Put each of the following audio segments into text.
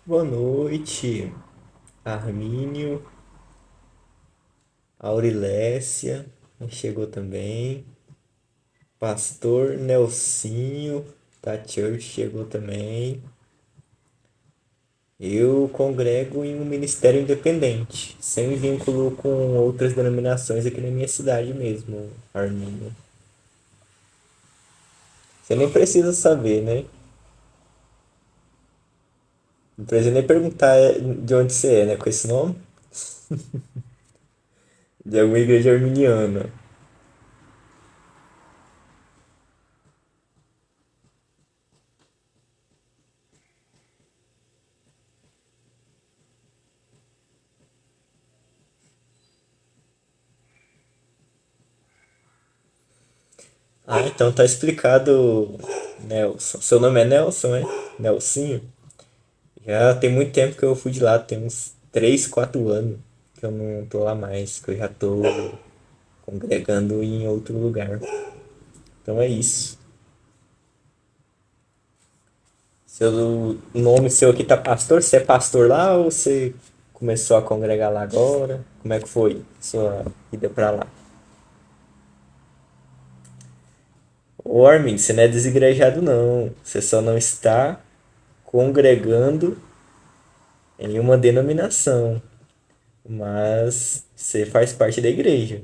Boa noite, Armínio, Aurilécia, chegou também. Pastor Nelsinho, da Church, chegou também. Eu congrego em um ministério independente, sem vínculo com outras denominações aqui na minha cidade mesmo, Armínio. Você nem precisa saber, né? Não precisa nem perguntar de onde você é, né? Com esse nome? De alguma igreja arminiana. Ah, então tá explicado, Nelson. Seu nome é Nelson, é? Nelsinho? Já tem muito tempo que eu fui de lá, tem uns 3 4 anos que eu não tô lá mais, que eu já tô congregando em outro lugar. Então é isso. Seu nome seu aqui tá pastor? Você é pastor lá ou você começou a congregar lá agora? Como é que foi sua ida pra lá? Ô Armin, você não é desigrejado não. Você só não está congregando em uma denominação, mas você faz parte da igreja.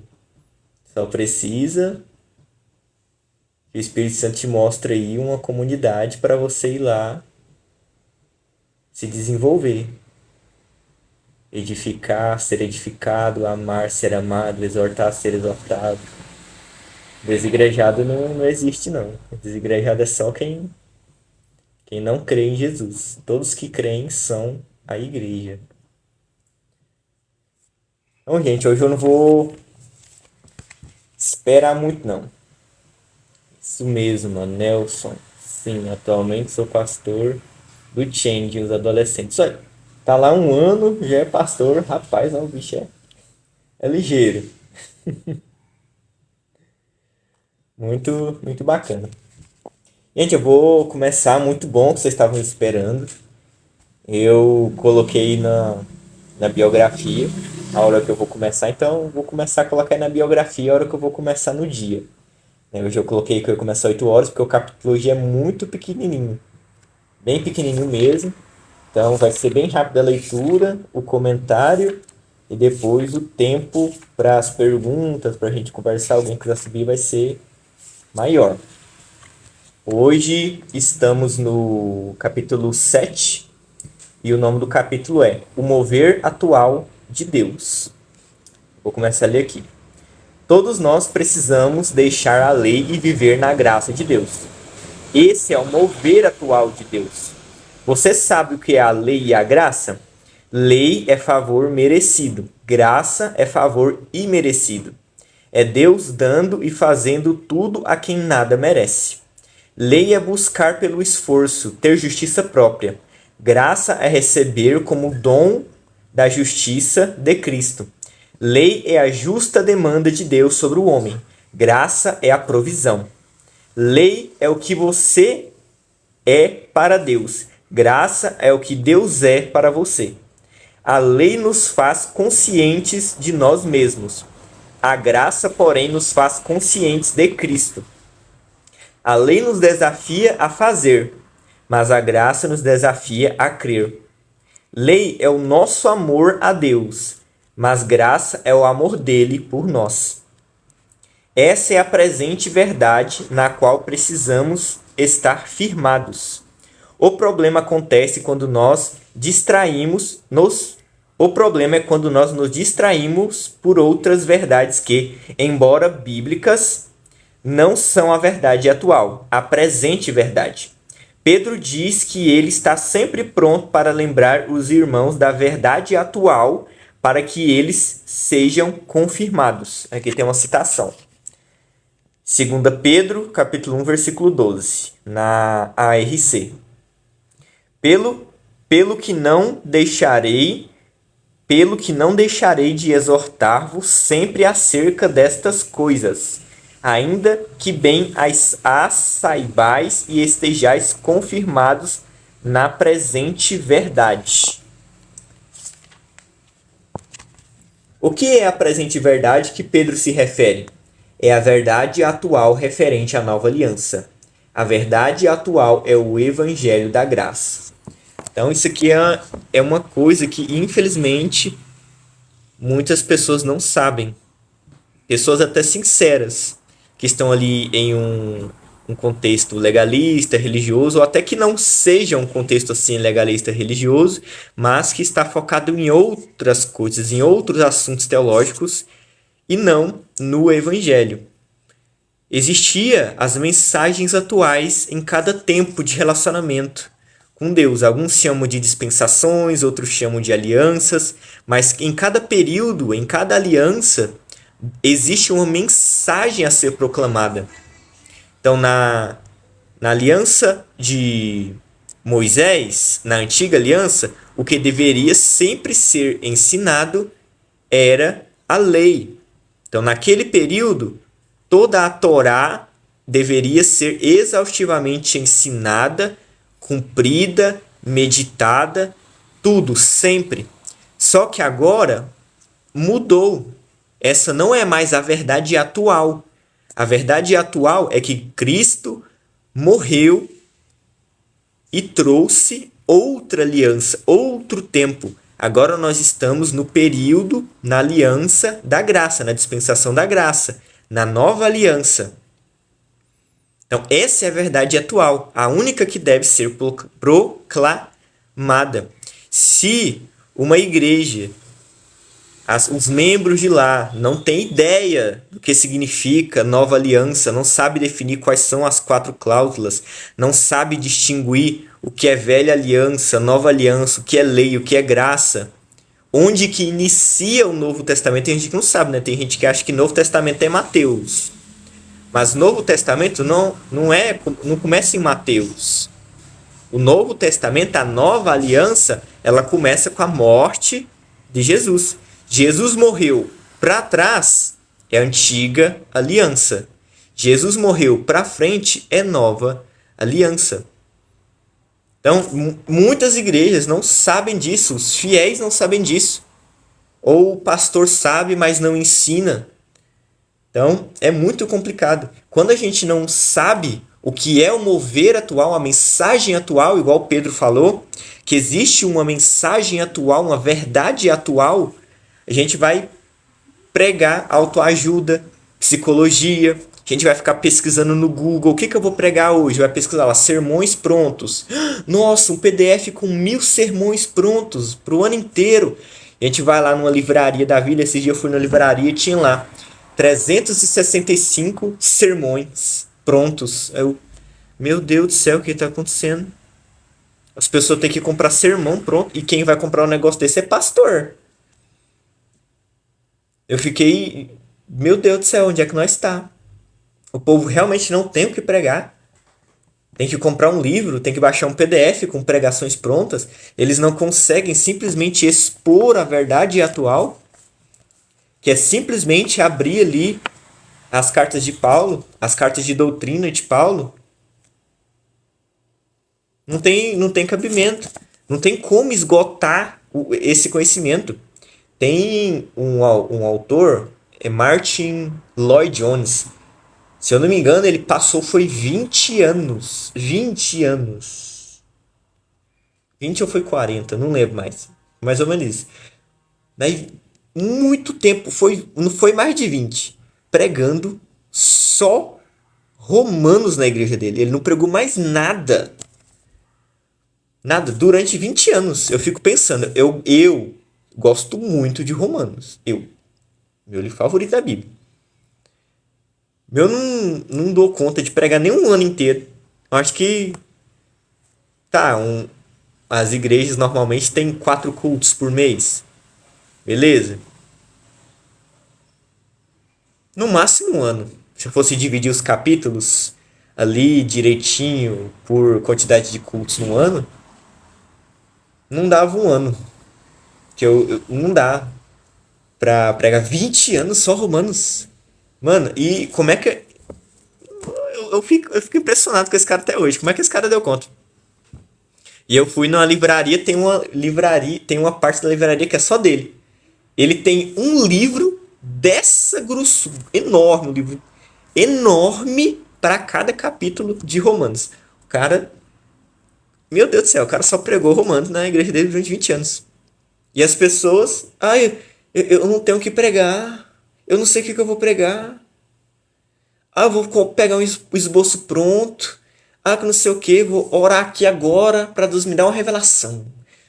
Só precisa que o Espírito Santo te mostre aí uma comunidade para você ir lá se desenvolver, edificar, ser edificado, amar, ser amado, exortar, ser exortado. Desigrejado não existe não. Desigrejado é só quem não crê em Jesus. Todos que creem são a igreja. Então, gente, hoje eu não vou esperar muito não. Isso mesmo, mano, Nelson. Sim, atualmente sou pastor do Change, os adolescentes. Olha, tá lá um ano, já é pastor. Rapaz, ó, o bicho é ligeiro. Muito, muito bacana. Gente, eu vou começar muito bom que vocês estavam esperando. Eu coloquei na biografia a hora que eu vou começar, então eu vou começar a colocar aí na biografia a hora que eu vou começar no dia. Hoje eu coloquei que eu ia começar 8 horas, porque o capítulo hoje é muito pequenininho, bem pequenininho mesmo. Então vai ser bem rápido a leitura, o comentário e depois o tempo para as perguntas, para a gente conversar. Alguém quiser subir vai ser maior. Hoje estamos no capítulo 7 e o nome do capítulo é O Mover Atual de Deus. Vou começar a ler aqui. Todos nós precisamos deixar a lei e viver na graça de Deus. Esse é o mover atual de Deus. Você sabe o que é a lei e a graça? Lei é favor merecido, graça é favor imerecido. É Deus dando e fazendo tudo a quem nada merece. Lei é buscar pelo esforço, ter justiça própria. Graça é receber como dom da justiça de Cristo. Lei é a justa demanda de Deus sobre o homem. Graça é a provisão. Lei é o que você é para Deus. Graça é o que Deus é para você. A lei nos faz conscientes de nós mesmos. A graça, porém, nos faz conscientes de Cristo. A lei nos desafia a fazer, mas a graça nos desafia a crer. Lei é o nosso amor a Deus, mas graça é o amor dele por nós. Essa é a presente verdade na qual precisamos estar firmados. O problema acontece quando nós distraímos nos O problema é quando nós nos distraímos por outras verdades que, embora bíblicas, não são a verdade atual, a presente verdade. Pedro diz que ele está sempre pronto para lembrar os irmãos da verdade atual para que eles sejam confirmados. Aqui tem uma citação. 2 Pedro, capítulo 1, versículo 12, na ARC. Pelo, pelo que não deixarei, pelo que não deixarei de exortar-vos sempre acerca destas coisas, ainda que bem as saibais e estejais confirmados na presente verdade. O que é a presente verdade que Pedro se refere? É a verdade atual referente à nova aliança. A verdade atual é o evangelho da graça. Então, isso aqui é uma coisa que, infelizmente, muitas pessoas não sabem. Pessoas até sinceras, que estão ali em um contexto legalista, religioso, ou até que não seja um contexto assim legalista, religioso, mas que está focado em outras coisas, em outros assuntos teológicos e não no evangelho. Existia as mensagens atuais em cada tempo de relacionamento com Deus. Alguns chamam de dispensações, outros chamam de alianças, mas em cada período, em cada aliança, existe uma mensagem a ser proclamada. Então, na aliança de Moisés, na antiga aliança, o que deveria sempre ser ensinado era a lei. Então, naquele período, toda a Torá deveria ser exaustivamente ensinada, cumprida, meditada, tudo, sempre. Só que agora mudou. Essa não é mais a verdade atual. A verdade atual é que Cristo morreu e trouxe outra aliança, outro tempo. Agora nós estamos no período, na aliança da graça, na dispensação da graça, na nova aliança. Então, essa é a verdade atual, a única que deve ser proclamada. Se uma igreja, os membros de lá não têm ideia do que significa nova aliança, não sabe definir quais são as 4 cláusulas, não sabe distinguir o que é velha aliança, nova aliança, o que é lei, o que é graça, onde que inicia o Novo Testamento. Tem gente que não sabe, né? Tem gente que acha que Novo Testamento é Mateus. Mas Novo Testamento não começa em Mateus. O Novo Testamento, a nova aliança, ela começa com a morte de Jesus. Jesus morreu para trás, é a antiga aliança. Jesus morreu para frente, é nova aliança. Então, muitas igrejas não sabem disso, os fiéis não sabem disso. Ou o pastor sabe, mas não ensina. Então, é muito complicado. Quando a gente não sabe o que é o mover atual, a mensagem atual, igual Pedro falou, que existe uma mensagem atual, uma verdade atual, a gente vai pregar autoajuda, psicologia, a gente vai ficar pesquisando no Google, o que eu vou pregar hoje? Vai pesquisar lá, sermões prontos. Nossa, um PDF com 1000 sermões prontos para o ano inteiro. A gente vai lá numa livraria da vida, esse dia eu fui na livraria e tinha lá 365 sermões prontos. Meu Deus do céu, o que está acontecendo? As pessoas têm que comprar sermão pronto e quem vai comprar um negócio desse é pastor. Eu fiquei, meu Deus do céu, onde é que nós está? O povo realmente não tem o que pregar. Tem que comprar um livro, tem que baixar um PDF com pregações prontas. Eles não conseguem simplesmente expor a verdade atual, que é simplesmente abrir ali as cartas de Paulo, as cartas de doutrina de Paulo. Não tem cabimento. Não tem como esgotar esse conhecimento. Tem um autor, é Martin Lloyd-Jones. Se eu não me engano, ele foi 20 anos. 20 anos. 20 ou foi 40, não lembro mais. Mais ou menos isso. Daí, muito tempo, não foi mais de 20, pregando só Romanos na igreja dele. Ele não pregou mais nada. Nada. Durante 20 anos. Eu fico pensando, eu gosto muito de Romanos. Meu livro favorito da Bíblia. Eu não dou conta de pregar nem um ano inteiro. Eu acho que as igrejas normalmente têm 4 cultos por mês. Beleza? No máximo um ano. Se eu fosse dividir os capítulos ali direitinho por quantidade de cultos no ano, não dava um ano. Que não dá pra pregar 20 anos só Romanos. Mano, e como é que. Eu fico impressionado com esse cara até hoje. Como é que esse cara deu conta? E eu fui numa livraria, tem uma parte da livraria que é só dele. Ele tem um livro dessa grossura, enorme, um livro enorme para cada capítulo de Romanos. O cara, meu Deus do céu, o cara só pregou Romanos na igreja dele durante 20 anos. E as pessoas, eu não tenho o que pregar, eu não sei o que eu vou pregar. Eu vou pegar um esboço pronto. Que não sei o que, vou orar aqui agora para Deus me dar uma revelação.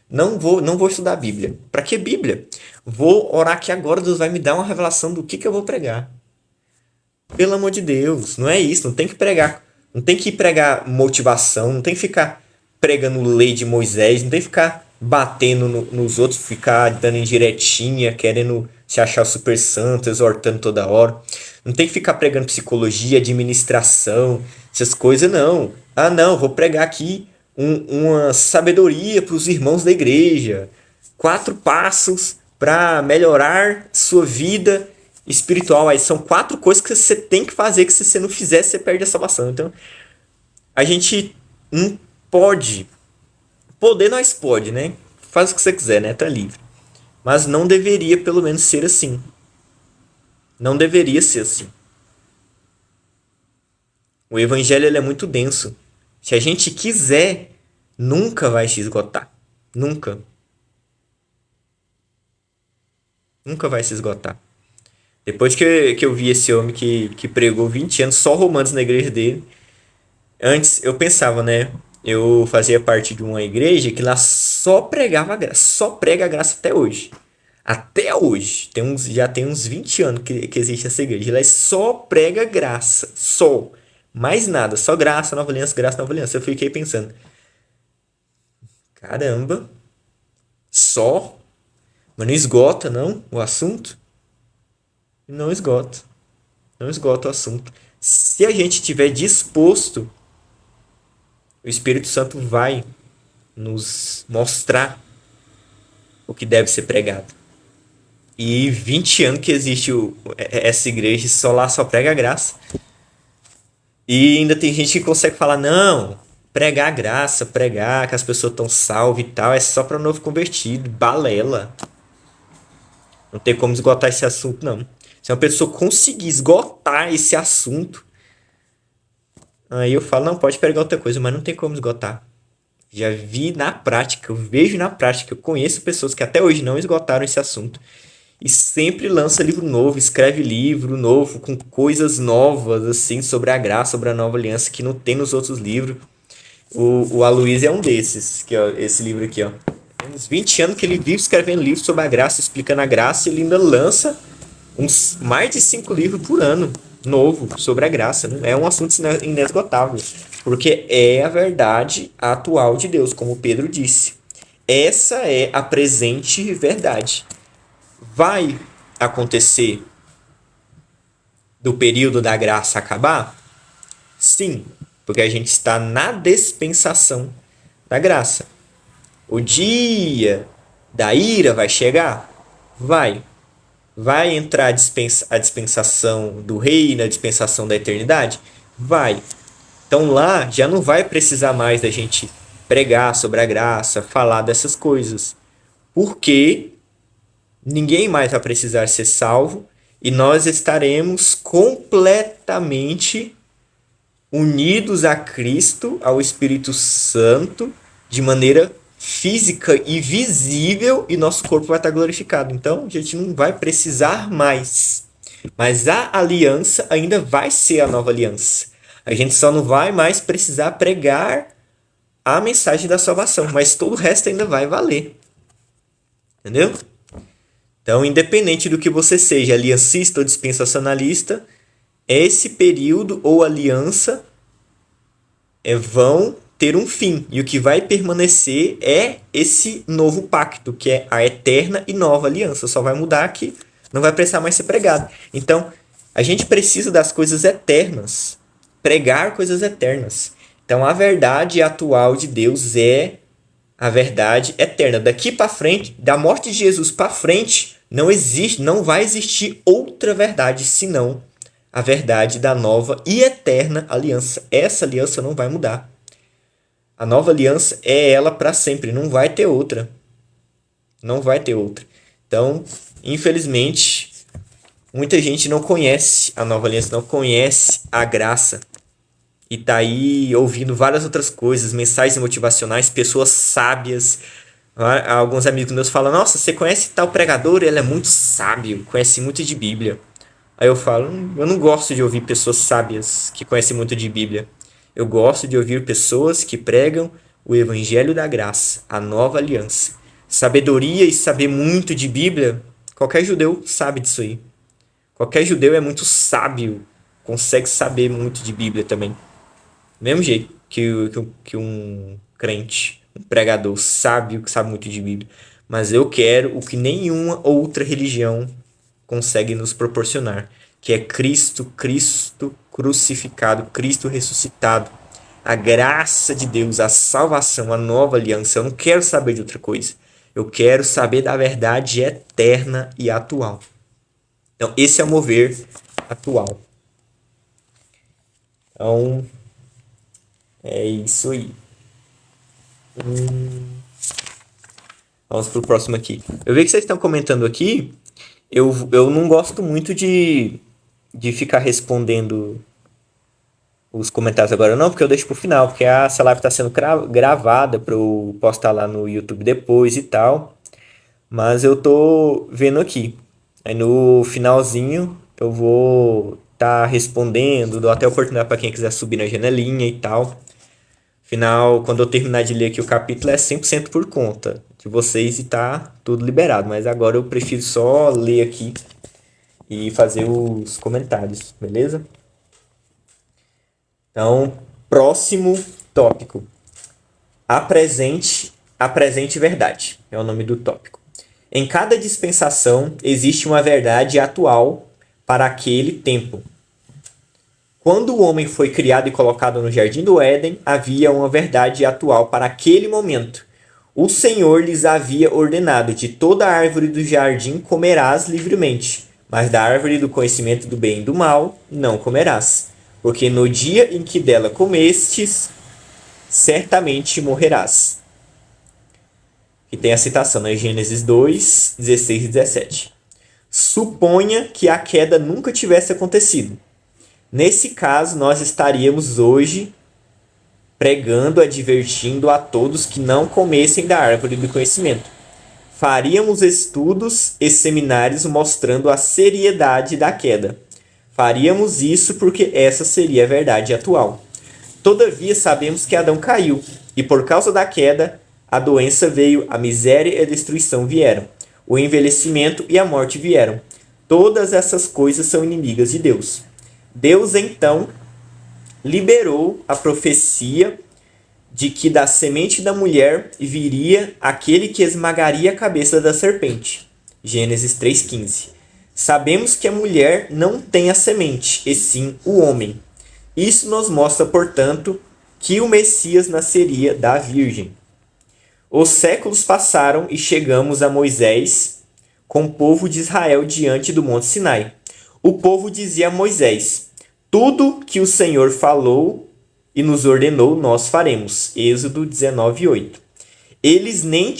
Não vou estudar a Bíblia. Para que Bíblia? Vou orar aqui agora, Deus vai me dar uma revelação do que eu vou pregar. Pelo amor de Deus, não é isso, não tem que pregar. Não tem que pregar motivação, não tem que ficar pregando lei de Moisés, não tem que ficar batendo nos outros, ficar dando indiretinha, querendo se achar super santo, exortando toda hora. Não tem que ficar pregando psicologia, administração, essas coisas, não. Não, vou pregar aqui uma sabedoria para os irmãos da igreja. 4 passos para melhorar sua vida espiritual. Aí são 4 coisas que você tem que fazer, que se você não fizer, você perde a salvação. Então, a gente não pode. Poder nós pode, né? Faz o que você quiser, né? Tá livre. Mas não deveria, pelo menos, ser assim. Não deveria ser assim. O evangelho ele é muito denso. Se a gente quiser, nunca vai se esgotar. Nunca. Nunca vai se esgotar. Depois que eu vi esse homem que pregou 20 anos só Romanos na igreja dele, antes eu pensava, né? Eu fazia parte de uma igreja que lá só pregava graça, só prega a graça até hoje. Até hoje. Já tem uns 20 anos que existe essa igreja. Ela só prega graça. Só. Mais nada. Só graça, nova aliança, graça, nova aliança. Eu fiquei pensando. Caramba. Só? Mas não esgota, não, o assunto? Não esgota. Não esgota o assunto. Se a gente estiver disposto, o Espírito Santo vai nos mostrar o que deve ser pregado. E 20 anos que existe essa igreja, só prega a graça. E ainda tem gente que consegue falar, não, pregar a graça, pregar que as pessoas estão salvas e tal, é só para novo convertido, balela. Não tem como esgotar esse assunto, não. Se uma pessoa conseguir esgotar esse assunto, aí eu falo, não, pode pregar outra coisa, mas não tem como esgotar. Já vi na prática, eu vejo na prática, eu conheço pessoas que até hoje não esgotaram esse assunto. E sempre lança livro novo, escreve livro novo, com coisas novas, assim, sobre a graça, sobre a nova aliança, que não tem nos outros livros. O Aloysio é um desses, que, ó, esse livro aqui, ó. Tem uns 20 anos que ele vive escrevendo livros sobre a graça, explicando a graça, e ele ainda lança mais de 5 livros por ano, novo, sobre a graça, né? É um assunto inesgotável, porque é a verdade atual de Deus, como Pedro disse. Essa é a presente verdade. Vai acontecer do período da graça acabar? Sim, porque a gente está na dispensação da graça. O dia da ira vai chegar? Vai. Vai entrar a dispensação do reino, a dispensação da eternidade? Vai. Então lá já não vai precisar mais da gente pregar sobre a graça, falar dessas coisas. Porque ninguém mais vai precisar ser salvo e nós estaremos completamente unidos a Cristo, ao Espírito Santo, de maneira física e visível, e nosso corpo vai estar glorificado. Então, a gente não vai precisar mais. Mas a aliança ainda vai ser a nova aliança. A gente só não vai mais precisar pregar a mensagem da salvação, mas todo o resto ainda vai valer. Entendeu? Então, independente do que você seja, aliancista ou dispensacionalista, esse período ou aliança vão ter um fim. E o que vai permanecer é esse novo pacto, que é a eterna e nova aliança. Só vai mudar que não vai precisar mais ser pregado. Então, a gente precisa das coisas eternas. Pregar coisas eternas. Então, a verdade atual de Deus é a verdade eterna. Daqui para frente, da morte de Jesus para frente, não vai existir outra verdade senão a verdade da nova e eterna aliança. Essa aliança não vai mudar. A nova aliança é ela para sempre, não vai ter outra. Não vai ter outra. Então, infelizmente, muita gente não conhece a nova aliança, não conhece a graça. E tá aí ouvindo várias outras coisas, mensagens motivacionais, pessoas sábias. Alguns amigos meus falam: Nossa, você conhece tal pregador? Ele é muito sábio, conhece muito de Bíblia. Aí eu falo: Eu não gosto de ouvir pessoas sábias que conhecem muito de Bíblia. Eu gosto de ouvir pessoas que pregam o Evangelho da Graça, a nova aliança. Sabedoria e saber muito de Bíblia, qualquer judeu sabe disso aí. Qualquer judeu é muito sábio, consegue saber muito de Bíblia também. Do mesmo jeito que um crente, um pregador sábio que sabe muito de Bíblia. Mas eu quero o que nenhuma outra religião consegue nos proporcionar, que é Cristo crucificado, Cristo ressuscitado. A graça de Deus, a salvação, a nova aliança. Eu não quero saber de outra coisa. Eu quero saber da verdade eterna e atual. Então, esse é o mover atual. Então, é isso aí. Vamos pro próximo aqui. Eu vi que vocês estão comentando aqui. Eu não gosto muito de ficar respondendo os comentários agora não, porque eu deixo pro final, porque essa live tá sendo gravada para eu postar lá no YouTube depois e tal. Mas eu tô vendo aqui. Aí no finalzinho eu vou tá respondendo, dou até oportunidade para quem quiser subir na janelinha e tal. Afinal, quando eu terminar de ler aqui o capítulo é 100% por conta de vocês e tá tudo liberado. Mas agora eu prefiro só ler aqui e fazer os comentários, beleza? Então, próximo tópico. Apresente verdade. É o nome do tópico. Em cada dispensação existe uma verdade atual para aquele tempo. Quando o homem foi criado e colocado no jardim do Éden, havia uma verdade atual para aquele momento. O Senhor lhes havia ordenado: de toda árvore do jardim comerás livremente, mas da árvore do conhecimento do bem e do mal não comerás, porque no dia em que dela comestes, certamente morrerás. E tem a citação, né? Gênesis 2, 16 e 17. Suponha que a queda nunca tivesse acontecido. Nesse caso, nós estaríamos hoje pregando, advertindo a todos que não comessem da árvore do conhecimento. Faríamos estudos e seminários mostrando a seriedade da queda. Faríamos isso porque essa seria a verdade atual. Todavia, sabemos que Adão caiu, e por causa da queda, a doença veio, a miséria e a destruição vieram. O envelhecimento e a morte vieram. Todas essas coisas são inimigas de Deus. Deus, então, liberou a profecia de que da semente da mulher viria aquele que esmagaria a cabeça da serpente. Gênesis 3,15. Sabemos que a mulher não tem a semente, e sim o homem. Isso nos mostra, portanto, que o Messias nasceria da Virgem. Os séculos passaram e chegamos a Moisés com o povo de Israel diante do Monte Sinai. O povo dizia a Moisés: tudo que o Senhor falou e nos ordenou, nós faremos. Êxodo 19:8. Eles nem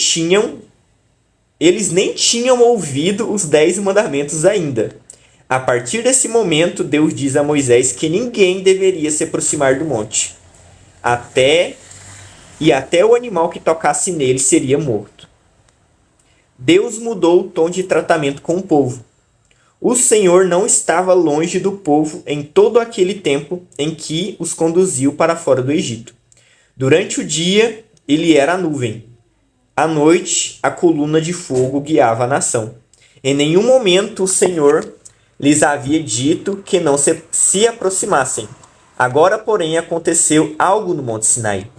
tinham ouvido os 10 mandamentos ainda. A partir desse momento, Deus diz a Moisés que ninguém deveria se aproximar do monte. Até o animal que tocasse nele seria morto. Deus mudou o tom de tratamento com o povo. O Senhor não estava longe do povo em todo aquele tempo em que os conduziu para fora do Egito. Durante o dia, ele era a nuvem. À noite, a coluna de fogo guiava a nação. Em nenhum momento o Senhor lhes havia dito que não se aproximassem. Agora, porém, aconteceu algo no Monte Sinai.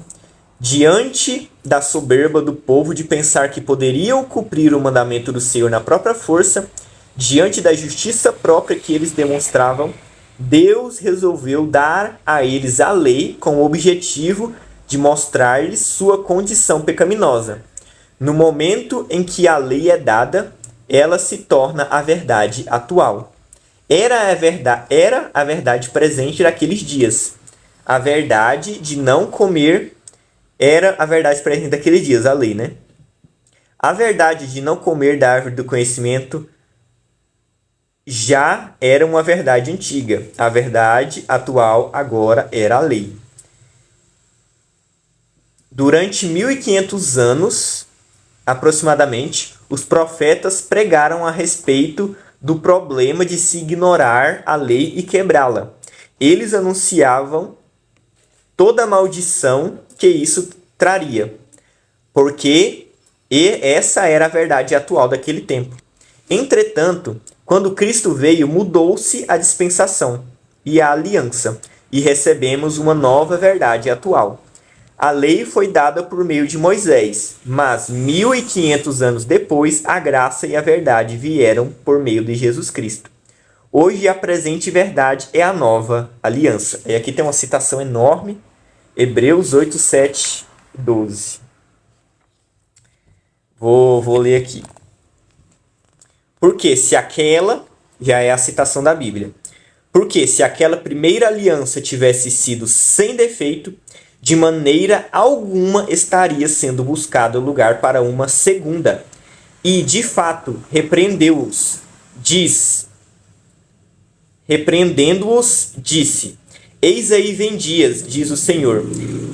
Diante da soberba do povo de pensar que poderiam cumprir o mandamento do Senhor na própria força, diante da justiça própria que eles demonstravam, Deus resolveu dar a eles a lei com o objetivo de mostrar-lhes sua condição pecaminosa. No momento em que a lei é dada, ela se torna a verdade atual. Era a verdade presente naqueles dias. A verdade de não comer era a verdade presente daqueles dias, a lei, né? A verdade de não comer da árvore do conhecimento já era uma verdade antiga. A verdade atual agora era a lei. Durante 1500 anos, aproximadamente, os profetas pregaram a respeito do problema de se ignorar a lei e quebrá-la. Eles anunciavam toda a maldição que isso traria, porque essa era a verdade atual daquele tempo. Entretanto, quando Cristo veio, mudou-se a dispensação e a aliança, e recebemos uma nova verdade atual. A lei foi dada por meio de Moisés, mas 1500 anos depois, a graça e a verdade vieram por meio de Jesus Cristo. Hoje a presente verdade é a nova aliança. E aqui tem uma citação enorme, Hebreus 8, 7 e 12. Vou ler aqui. Porque se aquela, já é a citação da Bíblia, porque se aquela primeira aliança tivesse sido sem defeito, de maneira alguma estaria sendo buscado lugar para uma segunda. E, de fato, repreendendo-os, disse: Eis aí vem dias, diz o Senhor,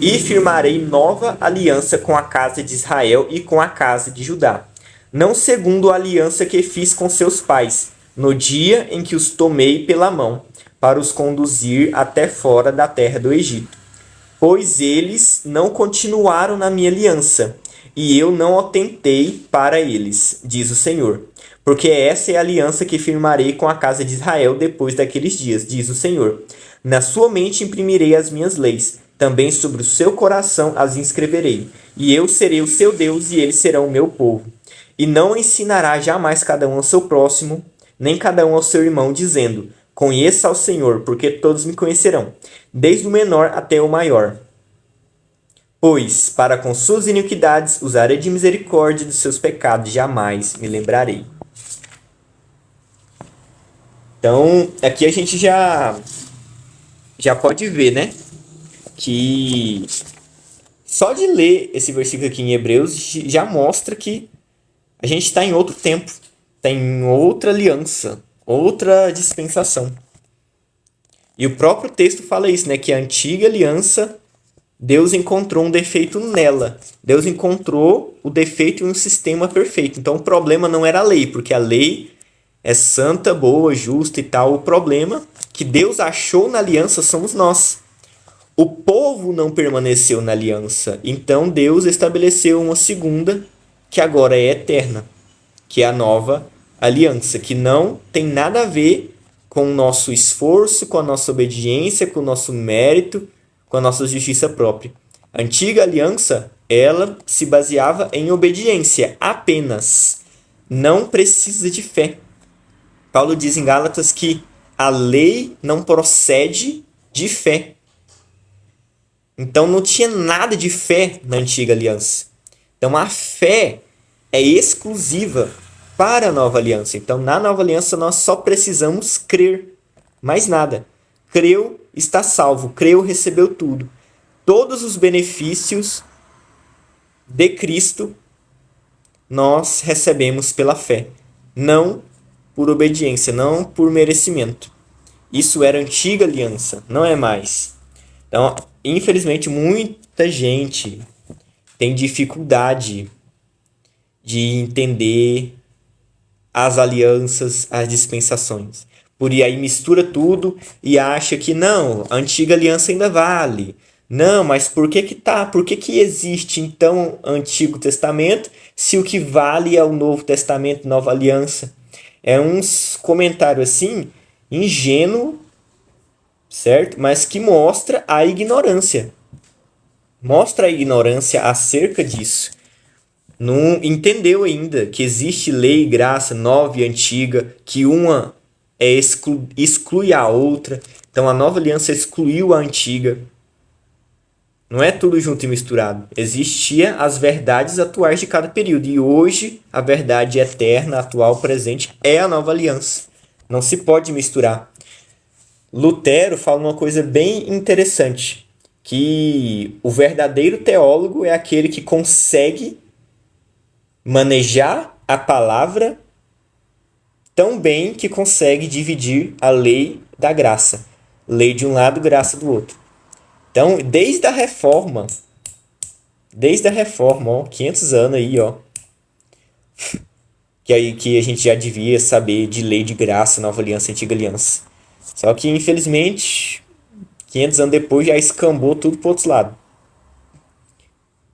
e firmarei nova aliança com a casa de Israel e com a casa de Judá, não segundo a aliança que fiz com seus pais, no dia em que os tomei pela mão, para os conduzir até fora da terra do Egito. Pois eles não continuaram na minha aliança, e eu não atentei para eles, diz o Senhor. Porque essa é a aliança que firmarei com a casa de Israel depois daqueles dias, diz o Senhor. Na sua mente imprimirei as minhas leis, também sobre o seu coração as inscreverei. E eu serei o seu Deus, e eles serão o meu povo. E não ensinará jamais cada um ao seu próximo, nem cada um ao seu irmão, dizendo: Conheça ao Senhor, porque todos me conhecerão, desde o menor até o maior. Pois, para com suas iniquidades, usarei de misericórdia, dos seus pecados jamais me lembrarei. Então, aqui a gente já pode ver, né? Que só de ler esse versículo aqui em Hebreus já mostra que a gente está em outro tempo, está em outra aliança, outra dispensação. E o próprio texto fala isso, né? Que a antiga aliança, Deus encontrou um defeito nela. Deus encontrou o defeito em um sistema perfeito. Então o problema não era a lei, porque a lei é santa, boa, justa e tal. O problema que Deus achou na aliança somos nós. O povo não permaneceu na aliança. Então Deus estabeleceu uma segunda, que agora é eterna, que é a nova aliança, que não tem nada a ver com o nosso esforço, com a nossa obediência, com o nosso mérito, com a nossa justiça própria. A antiga aliança, ela se baseava em obediência apenas. Não precisa de fé. Paulo diz em Gálatas que a lei não procede de fé. Então não tinha nada de fé na antiga aliança. Então a fé é exclusiva para a nova aliança. Então na nova aliança nós só precisamos crer. Mais nada. Creu, está salvo. Creu, recebeu tudo. Todos os benefícios de Cristo nós recebemos pela fé. Não por obediência, não por merecimento. Isso era a antiga aliança, não é mais. Então, infelizmente, muita gente tem dificuldade de entender as alianças, as dispensações. Por aí mistura tudo e acha que não, a antiga aliança ainda vale. Não, mas por que existe então o Antigo Testamento se o que vale é o Novo Testamento, Nova Aliança? É uns comentários assim, ingênuo, certo? Mas que mostra a ignorância. Mostra a ignorância acerca disso. Não entendeu ainda que existe lei e graça nova e antiga, que uma exclui a outra. Então a nova aliança excluiu a antiga. Não é tudo junto e misturado. Existia as verdades atuais de cada período. E hoje a verdade eterna, atual, presente é a nova aliança. Não se pode misturar. Lutero fala uma coisa bem interessante, que o verdadeiro teólogo é aquele que consegue manejar a palavra tão bem que consegue dividir a lei da graça. Lei de um lado, graça do outro. Então, desde a reforma, ó, 500 anos aí, ó, que a gente já devia saber de lei de graça, nova aliança, antiga aliança. Só que, infelizmente, 500 anos depois já escambou tudo pro outro lado.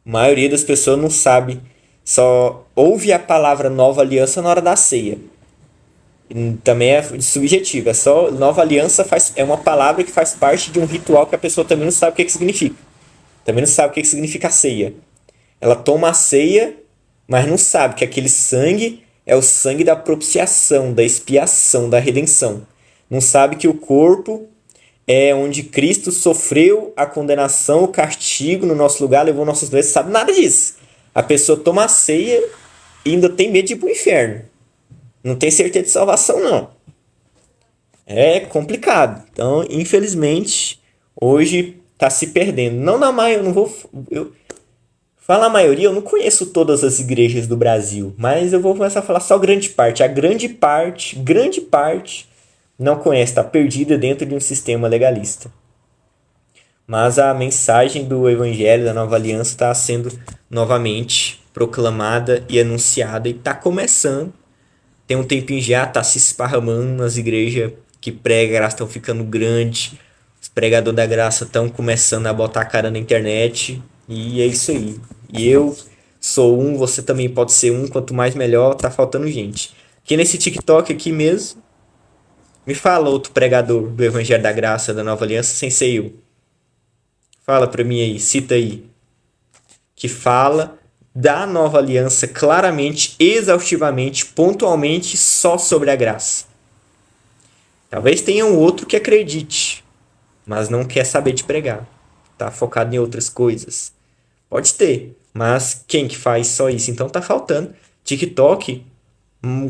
A maioria das pessoas não sabe, só ouve a palavra nova aliança na hora da ceia. Também é subjetivo, é só nova aliança é uma palavra que faz parte de um ritual que a pessoa também não sabe o que significa. Também não sabe o que significa a ceia. Ela toma a ceia, mas não sabe que aquele sangue é o sangue da propiciação, da expiação, da redenção. Não sabe que o corpo é onde Cristo sofreu a condenação, o castigo no nosso lugar, levou nossos doenças, sabe nada disso. A pessoa toma a ceia e ainda tem medo de ir pro inferno. Não tem certeza de salvação, não. É complicado. Então, infelizmente, hoje está se perdendo. Não na maioria, eu não vou... Falar a maioria, eu não conheço todas as igrejas do Brasil, mas eu vou começar a falar só grande parte. A grande parte não conhece, está perdida dentro de um sistema legalista. Mas a mensagem do Evangelho da Nova Aliança está sendo novamente proclamada e anunciada e está começando. Tem um tempinho já, está se esparramando nas igrejas que pregam, elas estão ficando grandes. Os pregadores da graça estão começando a botar a cara na internet. E é isso aí. E eu sou um, você também pode ser um. Quanto mais melhor, tá faltando gente. Aqui nesse TikTok aqui mesmo, me fala outro pregador do Evangelho da Graça da Nova Aliança sem ser eu. Fala pra mim aí, cita aí. Que fala da Nova Aliança claramente, exaustivamente, pontualmente, só sobre a graça. Talvez tenha um outro que acredite, mas não quer saber de pregar. Tá focado em outras coisas. Pode ter, mas quem que faz só isso? Então tá faltando. TikTok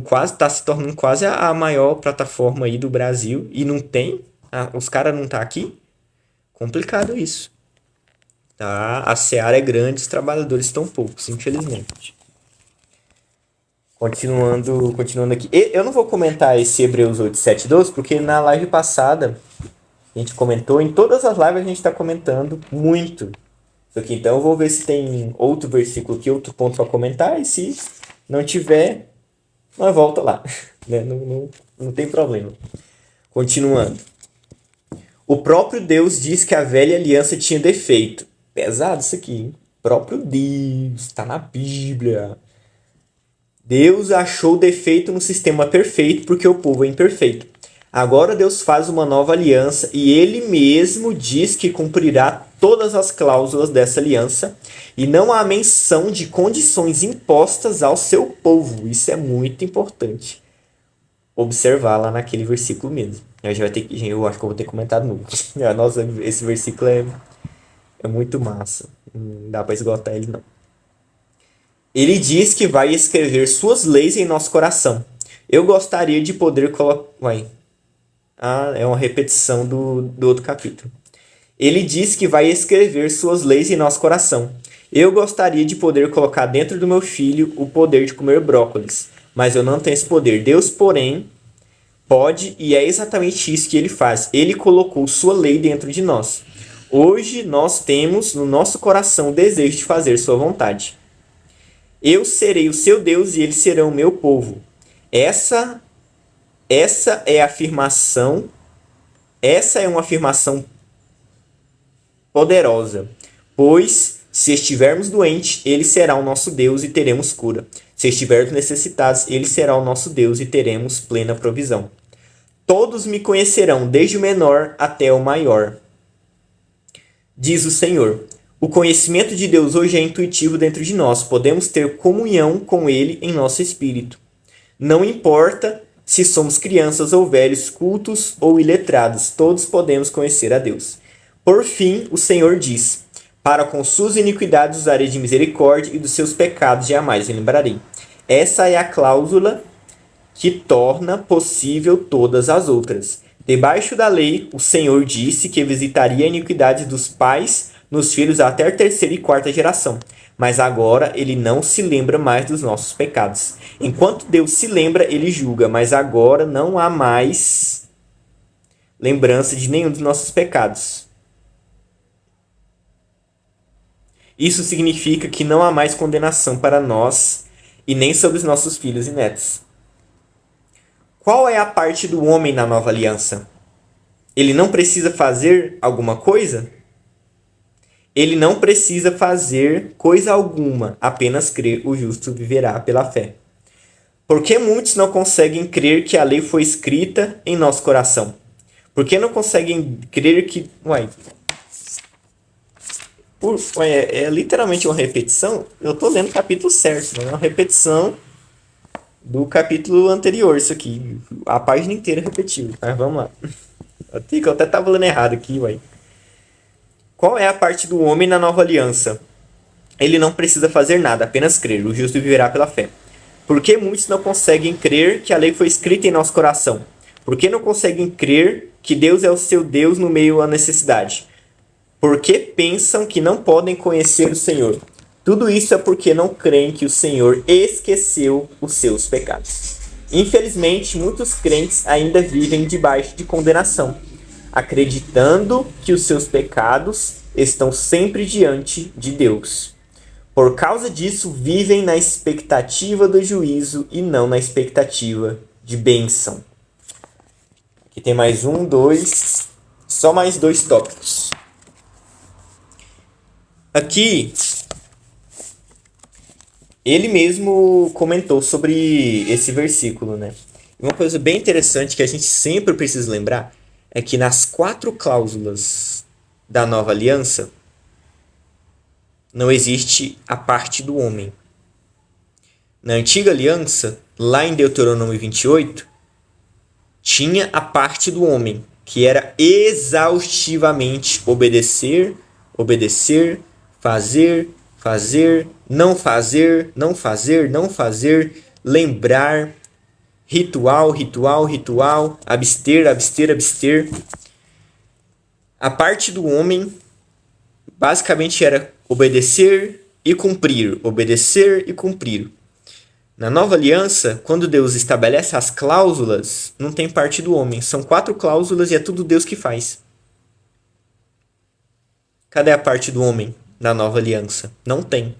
quase tá se tornando quase a maior plataforma aí do Brasil e não tem, os caras não tá aqui. Complicado isso. Tá? A seara é grande, os trabalhadores estão poucos, infelizmente. Continuando aqui. Eu não vou comentar esse Hebreus 8, 7, 12, porque na live passada a gente comentou, em todas as lives a gente está comentando muito isso aqui. Então eu vou ver se tem outro versículo aqui, outro ponto para comentar, e se não tiver, nós volta lá. Não tem problema. Continuando. O próprio Deus diz que a velha aliança tinha defeito. Pesado isso aqui, hein? Próprio Deus, está na Bíblia. Deus achou defeito no sistema perfeito porque o povo é imperfeito. Agora Deus faz uma nova aliança e ele mesmo diz que cumprirá todas as cláusulas dessa aliança e não há menção de condições impostas ao seu povo. Isso é muito importante observar lá naquele versículo mesmo. Eu acho que eu vou ter comentado novo. Nossa, esse versículo é muito massa. Não dá para esgotar ele, não. Ele diz que vai escrever suas leis em nosso coração. Eu gostaria de poder colocar... é uma repetição do outro capítulo. Ele diz que vai escrever suas leis em nosso coração. Eu gostaria de poder colocar dentro do meu filho o poder de comer brócolis, mas eu não tenho esse poder. Deus, porém, pode, e é exatamente isso que ele faz. Ele colocou sua lei dentro de nós. Hoje nós temos no nosso coração o desejo de fazer sua vontade. Eu serei o seu Deus e eles serão o meu povo. Essa é a afirmação. Essa é uma afirmação poderosa. Pois, se estivermos doentes, ele será o nosso Deus e teremos cura. Se estivermos necessitados, ele será o nosso Deus e teremos plena provisão. Todos me conhecerão, desde o menor até o maior. Diz o Senhor. O conhecimento de Deus hoje é intuitivo dentro de nós. Podemos ter comunhão com Ele em nosso espírito. Não importa se somos crianças ou velhos, cultos ou iletrados, todos podemos conhecer a Deus. Por fim, o Senhor diz: para com suas iniquidades usarei de misericórdia e dos seus pecados jamais me lembrarei. Essa é a cláusula que torna possível todas as outras. Debaixo da lei, o Senhor disse que visitaria a iniquidade dos pais nos filhos até a terceira e quarta geração. Mas agora ele não se lembra mais dos nossos pecados. Enquanto Deus se lembra, ele julga, mas agora não há mais lembrança de nenhum dos nossos pecados. Isso significa que não há mais condenação para nós e nem sobre os nossos filhos e netos. Qual é a parte do homem na nova aliança? Ele não precisa fazer alguma coisa? Ele não precisa fazer coisa alguma, apenas crer, o justo viverá pela fé. Por que muitos não conseguem crer que a lei foi escrita em nosso coração? Por que não conseguem crer que... é literalmente uma repetição. Eu estou lendo o capítulo certo, não é uma repetição do capítulo anterior, isso aqui. A página inteira repetiu. Mas vamos lá. Eu até estava lendo errado aqui, uai. Qual é a parte do homem na nova aliança? Ele não precisa fazer nada, apenas crer. O justo viverá pela fé. Por que muitos não conseguem crer que a lei foi escrita em nosso coração? Por que não conseguem crer que Deus é o seu Deus no meio da necessidade? Por que pensam que não podem conhecer o Senhor? Tudo isso é porque não creem que o Senhor esqueceu os seus pecados. Infelizmente, muitos crentes ainda vivem debaixo de condenação, acreditando que os seus pecados estão sempre diante de Deus. Por causa disso, vivem na expectativa do juízo e não na expectativa de bênção. Aqui tem mais só mais 2 tópicos. Aqui, ele mesmo comentou sobre esse versículo, né? Uma coisa bem interessante que a gente sempre precisa lembrar é que nas 4 cláusulas da nova aliança não existe a parte do homem. Na antiga aliança, lá em Deuteronômio 28, tinha a parte do homem, que era exaustivamente obedecer, fazer, não fazer, lembrar, ritual, abster. A parte do homem basicamente era obedecer e cumprir. Na nova aliança, quando Deus estabelece as cláusulas, não tem parte do homem. São 4 cláusulas e é tudo Deus que faz. Cadê a parte do homem na nova aliança? Não tem.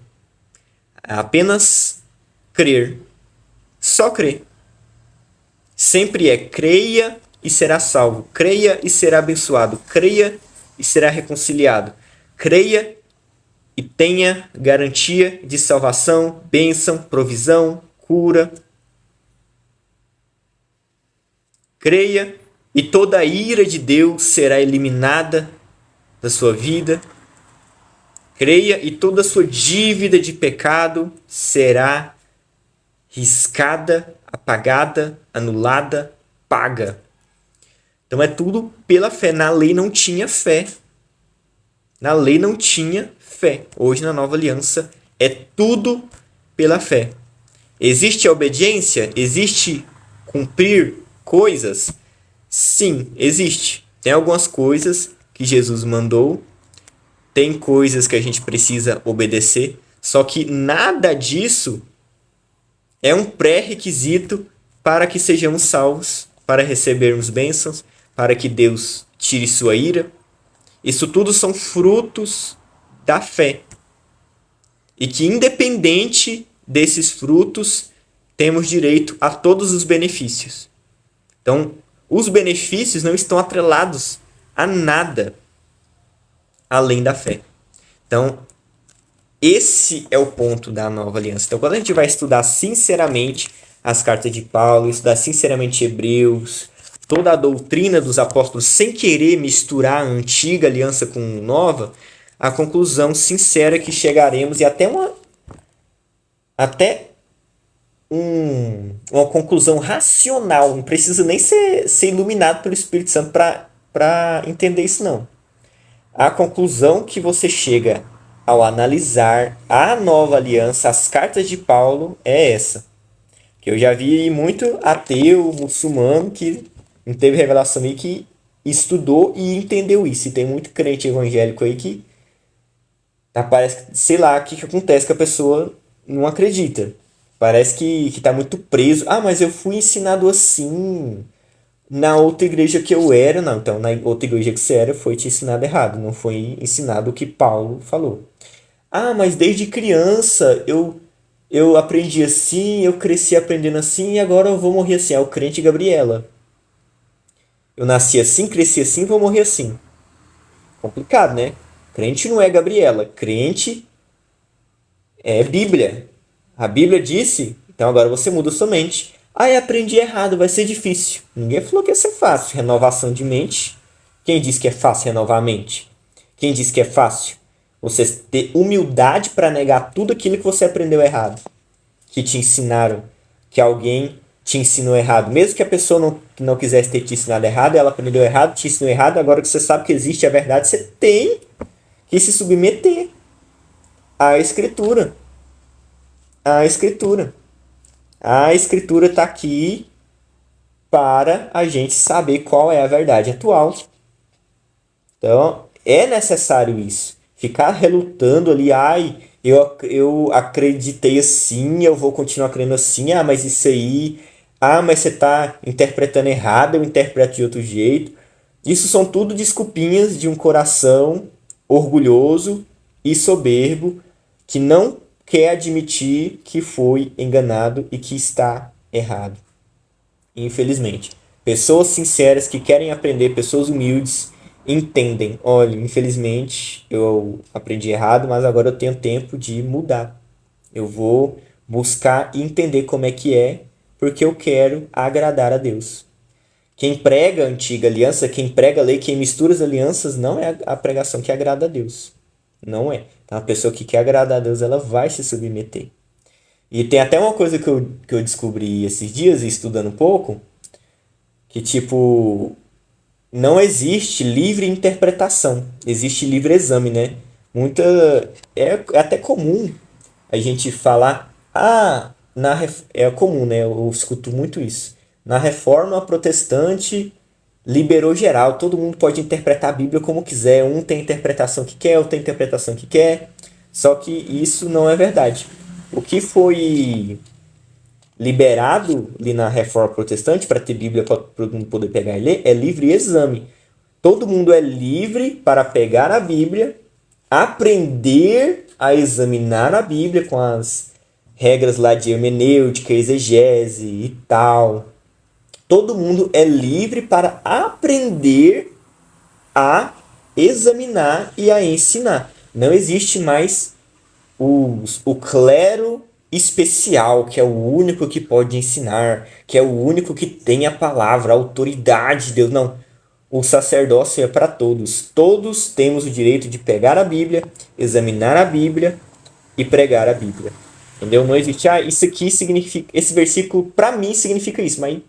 É apenas crer. Só crer. Sempre é creia e será salvo. Creia e será abençoado. Creia e será reconciliado. Creia e tenha garantia de salvação, bênção, provisão, cura. Creia e toda a ira de Deus será eliminada da sua vida. Creia e toda a sua dívida de pecado será riscada, apagada, anulada, paga. Então é tudo pela fé. Na lei não tinha fé. Hoje na nova aliança é tudo pela fé. Existe a obediência? Existe cumprir coisas? Sim, existe. Tem algumas coisas que Jesus mandou, tem coisas que a gente precisa obedecer, só que nada disso é um pré-requisito para que sejamos salvos, para recebermos bênçãos, para que Deus tire sua ira. Isso tudo são frutos da fé. E que independente desses frutos, temos direito a todos os benefícios. Então, os benefícios não estão atrelados a nada além da fé. Então, esse é o ponto da nova aliança. Então, quando a gente vai estudar sinceramente as cartas de Paulo, estudar sinceramente Hebreus, toda a doutrina dos apóstolos, sem querer misturar a antiga aliança com nova, a conclusão sincera que chegaremos, e até uma conclusão racional, não precisa nem ser iluminado pelo Espírito Santo para entender isso, não. A conclusão que você chega ao analisar a nova aliança, as cartas de Paulo, é essa. Que eu já vi muito ateu, muçulmano, que não teve revelação aí, que estudou e entendeu isso. E tem muito crente evangélico aí que Tá, parece que, sei lá, o que acontece que a pessoa não acredita. Parece que tá muito preso. Ah, mas eu fui ensinado assim na outra igreja que eu era. Não, então na outra igreja que você era foi te ensinado errado. Não foi ensinado o que Paulo falou. Ah, mas desde criança eu aprendi assim, eu cresci aprendendo assim e agora eu vou morrer assim. É o crente Gabriela. Eu nasci assim, cresci assim, vou morrer assim. Complicado, né? Crente não é Gabriela. Crente é Bíblia. A Bíblia disse, então agora você muda sua mente. Ah, eu aprendi errado, vai ser difícil. Ninguém falou que ia ser fácil. Renovação de mente. Quem disse que é fácil renovar a mente? Quem disse que é fácil? Você ter humildade para negar tudo aquilo que você aprendeu errado. Que te ensinaram. Que alguém te ensinou errado. Mesmo que a pessoa não quisesse ter te ensinado errado, ela aprendeu errado, te ensinou errado. Agora que você sabe que existe a verdade, você tem que se submeter à escritura. À escritura. A escritura está aqui para a gente saber qual é a verdade atual. Então, é necessário isso. Ficar relutando ali, ai, eu acreditei assim, eu vou continuar crendo assim, ah, mas isso aí, ah, mas você está interpretando errado, eu interpreto de outro jeito. Isso são tudo desculpinhas de um coração orgulhoso e soberbo que não quer admitir que foi enganado e que está errado. Infelizmente. Pessoas sinceras que querem aprender, pessoas humildes, entendem. Olha, infelizmente eu aprendi errado, mas agora eu tenho tempo de mudar. Eu vou buscar e entender como é, porque eu quero agradar a Deus. Quem prega a antiga aliança, quem prega a lei, quem mistura as alianças, não é a pregação que agrada a Deus. Não é. Então, a pessoa que quer agradar a Deus, ela vai se submeter. E tem até uma coisa que eu descobri esses dias, estudando um pouco, que tipo, não existe livre interpretação, existe livre exame, né? Muita. É até comum a gente falar, ah, é comum, né? Eu escuto muito isso. Na reforma protestante liberou geral, todo mundo pode interpretar a Bíblia como quiser, um tem a interpretação que quer, outro tem a interpretação que quer, só que isso não é verdade. O que foi liberado ali na reforma protestante para ter Bíblia para todo mundo poder pegar e ler é livre exame. Todo mundo é livre para pegar a Bíblia, aprender a examinar a Bíblia com as regras lá de hermenêutica, exegese e tal. Todo mundo é livre para aprender a examinar e a ensinar. Não existe mais o clero especial, que é o único que pode ensinar, que é o único que tem a palavra, a autoridade de Deus. Não. O sacerdócio é para todos. Todos temos o direito de pegar a Bíblia, examinar a Bíblia e pregar a Bíblia. Entendeu? Não existe, ah, isso aqui significa. Esse versículo, para mim, significa isso, mas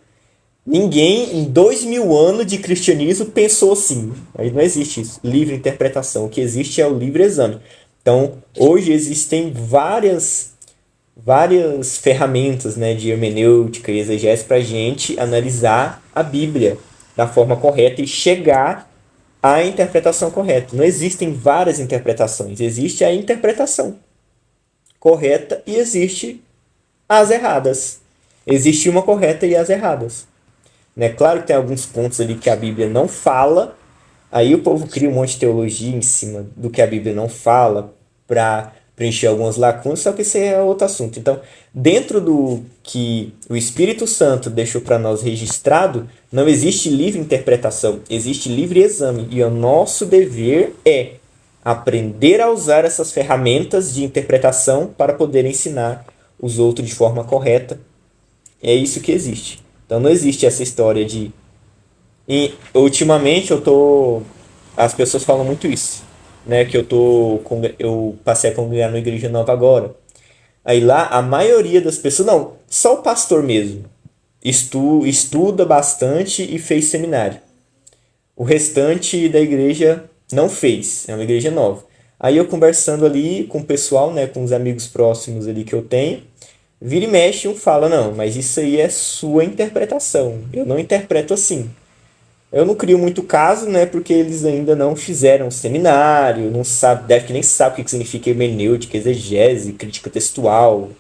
ninguém em 2000 anos de cristianismo pensou assim. Aí não existe isso. Livre interpretação. O que existe é o livre exame. Então, hoje existem várias ferramentas, né, de hermenêutica e exegese para a gente analisar a Bíblia da forma correta e chegar à interpretação correta. Não existem várias interpretações, existe a interpretação correta e existe as erradas. Existe uma correta e as erradas. Né? Claro que tem alguns pontos ali que a Bíblia não fala, aí o povo cria um monte de teologia em cima do que a Bíblia não fala para preencher algumas lacunas, só que esse é outro assunto. Então, dentro do que o Espírito Santo deixou para nós registrado, não existe livre interpretação, existe livre exame. E o nosso dever é aprender a usar essas ferramentas de interpretação para poder ensinar os outros de forma correta. É isso que existe. Então não existe essa história de. E ultimamente as pessoas falam muito isso, né? Que eu passei a congregar na igreja nova agora. Aí lá a maioria das pessoas, não, só o pastor mesmo, estuda bastante e fez seminário. O restante da igreja não fez, é uma igreja nova. Aí eu conversando ali com o pessoal, né, com os amigos próximos ali que eu tenho, vira e mexe um fala, não, mas isso aí é sua interpretação, eu não interpreto assim. Eu não crio muito caso, né? Porque eles ainda não fizeram seminário, não sabe, deve que nem sabe o que significa hermenêutica, exegese, crítica textual,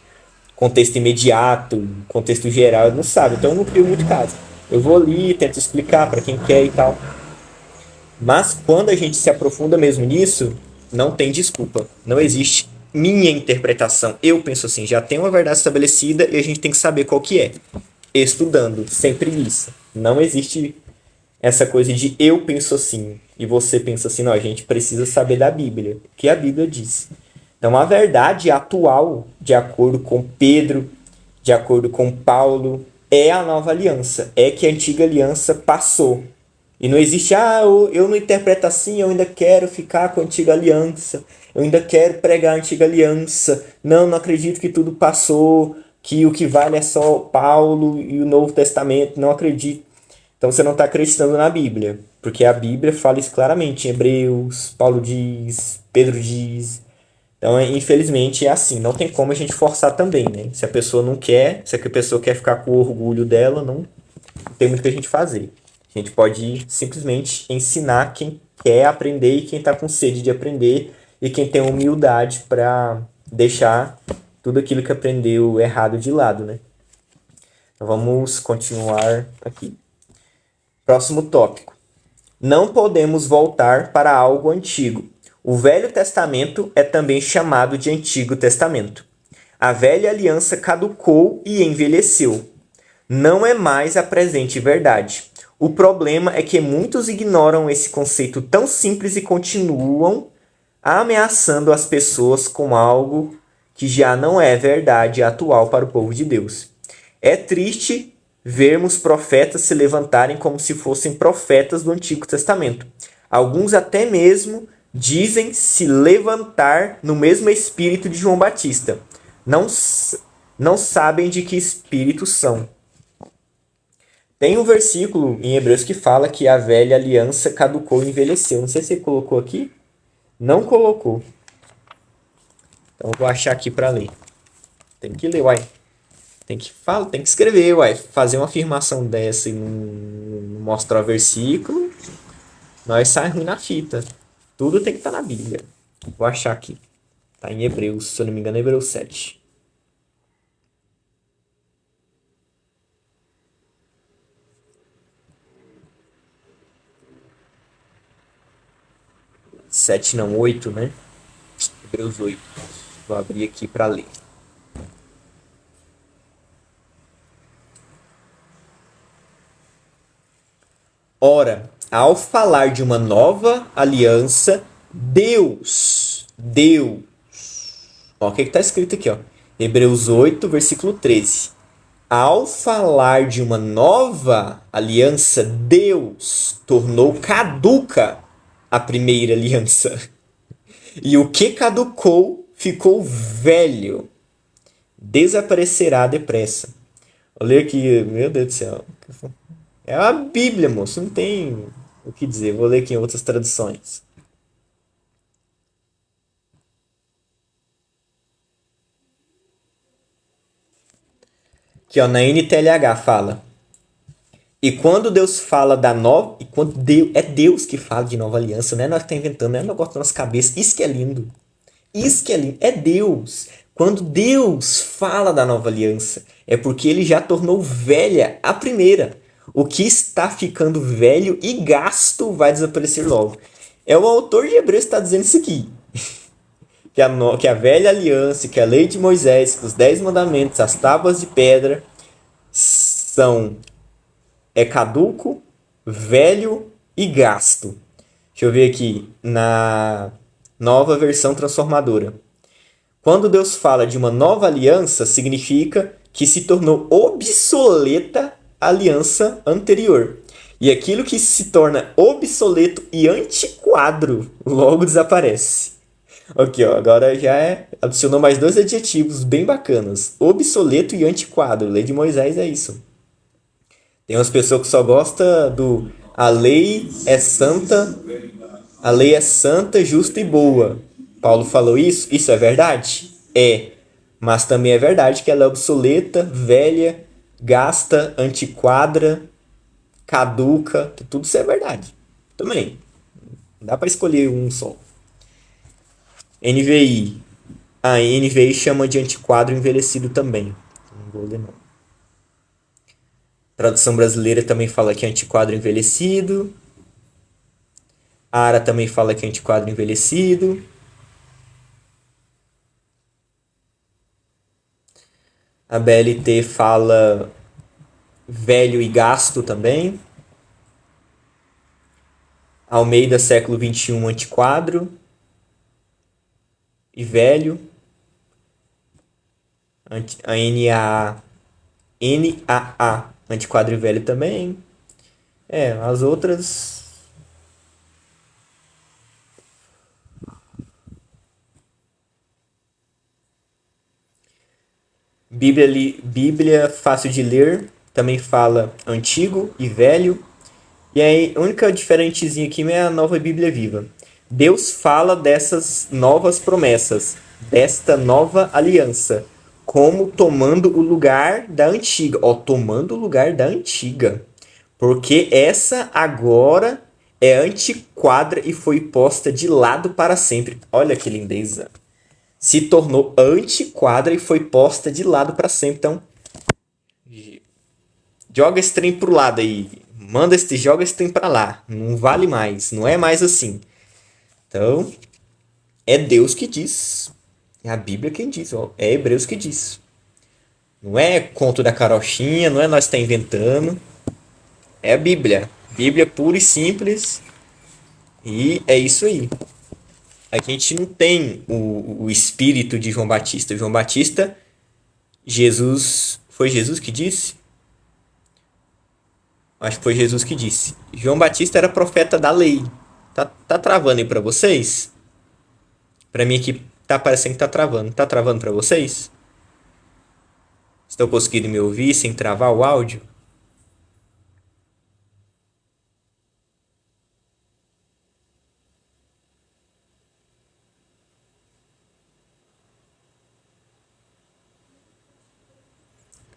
contexto imediato, contexto geral, não sabe. Então eu não crio muito caso. Eu vou ali, tento explicar para quem quer e tal. Mas quando a gente se aprofunda mesmo nisso, não tem desculpa. Não existe minha interpretação. Eu penso assim, já tem uma verdade estabelecida e a gente tem que saber qual que é. Estudando, sem preguiça. Não existe essa coisa de eu penso assim e você pensa assim. Não, a gente precisa saber da Bíblia. O que a Bíblia diz. Então a verdade atual, de acordo com Pedro, de acordo com Paulo, é a nova aliança. É que a antiga aliança passou. E não existe, eu não interpreto assim, eu ainda quero ficar com a antiga aliança, eu ainda quero pregar a antiga aliança, não acredito que tudo passou, que o que vale é só Paulo e o Novo Testamento, não acredito. Então você não está acreditando na Bíblia, porque a Bíblia fala isso claramente, em Hebreus, Paulo diz, Pedro diz. Então, infelizmente, é assim, não tem como a gente forçar também, né? Se a pessoa não quer, se a pessoa quer ficar com o orgulho dela, não tem muito o que a gente fazer. A gente pode simplesmente ensinar quem quer aprender e quem está com sede de aprender e quem tem humildade para deixar tudo aquilo que aprendeu errado de lado, né? Então vamos continuar aqui. Próximo tópico. Não podemos voltar para algo antigo. O Velho Testamento é também chamado de Antigo Testamento. A velha aliança caducou e envelheceu. Não é mais a presente verdade. O problema é que muitos ignoram esse conceito tão simples e continuam ameaçando as pessoas com algo que já não é verdade atual para o povo de Deus. É triste vermos profetas se levantarem como se fossem profetas do Antigo Testamento. Alguns até mesmo dizem se levantar no mesmo espírito de João Batista. Não sabem de que espírito são. Tem um versículo em Hebreus que fala que a velha aliança caducou e envelheceu. Não sei se ele colocou aqui. Não colocou. Então eu vou achar aqui para ler. Tem que ler, uai. Tem que escrever, uai. Fazer uma afirmação dessa e não mostrar o versículo, nós sai ruim na fita. Tudo tem que estar na Bíblia. Vou achar aqui. Tá em Hebreus, se eu não me engano, Hebreus 7. Sete não, 8, né? Hebreus 8. Vou abrir aqui para ler. Ora, ao falar de uma nova aliança, Deus. Ó, o que está escrito aqui, ó? Hebreus 8, versículo 13. Ao falar de uma nova aliança, Deus tornou caduca a primeira aliança. E o que caducou ficou velho. Desaparecerá depressa. Vou ler aqui, meu Deus do céu. É a Bíblia, moço. Não tem o que dizer. Vou ler aqui em outras traduções. Aqui, ó, na NTLH fala. E quando Deus fala da nova... E quando é Deus que fala de nova aliança, não é nós que tá inventando, não é negócio da nossa cabeça. Isso que é lindo. Isso que é lindo. É Deus. Quando Deus fala da nova aliança, é porque ele já tornou velha a primeira. O que está ficando velho e gasto vai desaparecer logo. É o autor de Hebreus que está dizendo isso aqui. Que a velha aliança, que a lei de Moisés, que os 10 mandamentos, as tábuas de pedra, são caduco, velho e gasto. Deixa eu ver aqui na nova versão transformadora. Quando Deus fala de uma nova aliança, significa que se tornou obsoleta a aliança anterior. E aquilo que se torna obsoleto e antiquado logo desaparece. Aqui, ó, agora já adicionou mais 2 adjetivos bem bacanas. Obsoleto e antiquado. Lei de Moisés é isso. Tem umas pessoas que só gostam do a lei é santa, justa e boa. Paulo falou isso? Isso é verdade? É. Mas também é verdade que ela é obsoleta, velha, gasta, antiquada caduca, tudo isso é verdade. Também. Não dá para escolher um só. NVI. A NVI chama de antiquadro envelhecido também. Não vou ler não. Tradução brasileira também fala que é antiquadro envelhecido. A ARA também fala que é antiquadro envelhecido. A BLT fala velho e gasto também. Almeida, século XXI, antiquadro e velho. A NAA, antiquadro e velho também. As outras. Bíblia fácil de ler, também fala antigo e velho. E aí, a única diferentezinha aqui é a nova Bíblia Viva. Deus fala dessas novas promessas, desta nova aliança, como tomando o lugar da antiga. Tomando o lugar da antiga. Porque essa agora é antiquadra e foi posta de lado para sempre. Olha que lindeza. Se tornou antiquadra e foi posta de lado para sempre. Então, joga esse trem pro lado aí. Joga esse trem para lá. Não vale mais. Não é mais assim. Então, é Deus que diz. É a Bíblia quem diz. É Hebreus que diz. Não é conto da carochinha. Não é nós que tá inventando. É a Bíblia. Bíblia pura e simples. E é isso aí. A gente não tem o espírito de João Batista. João Batista, Jesus. Foi Jesus que disse? Acho que foi Jesus que disse. João Batista era profeta da lei. Tá travando aí pra vocês? Pra mim aqui tá parecendo que tá travando. Tá travando pra vocês? Estão conseguindo me ouvir sem travar o áudio?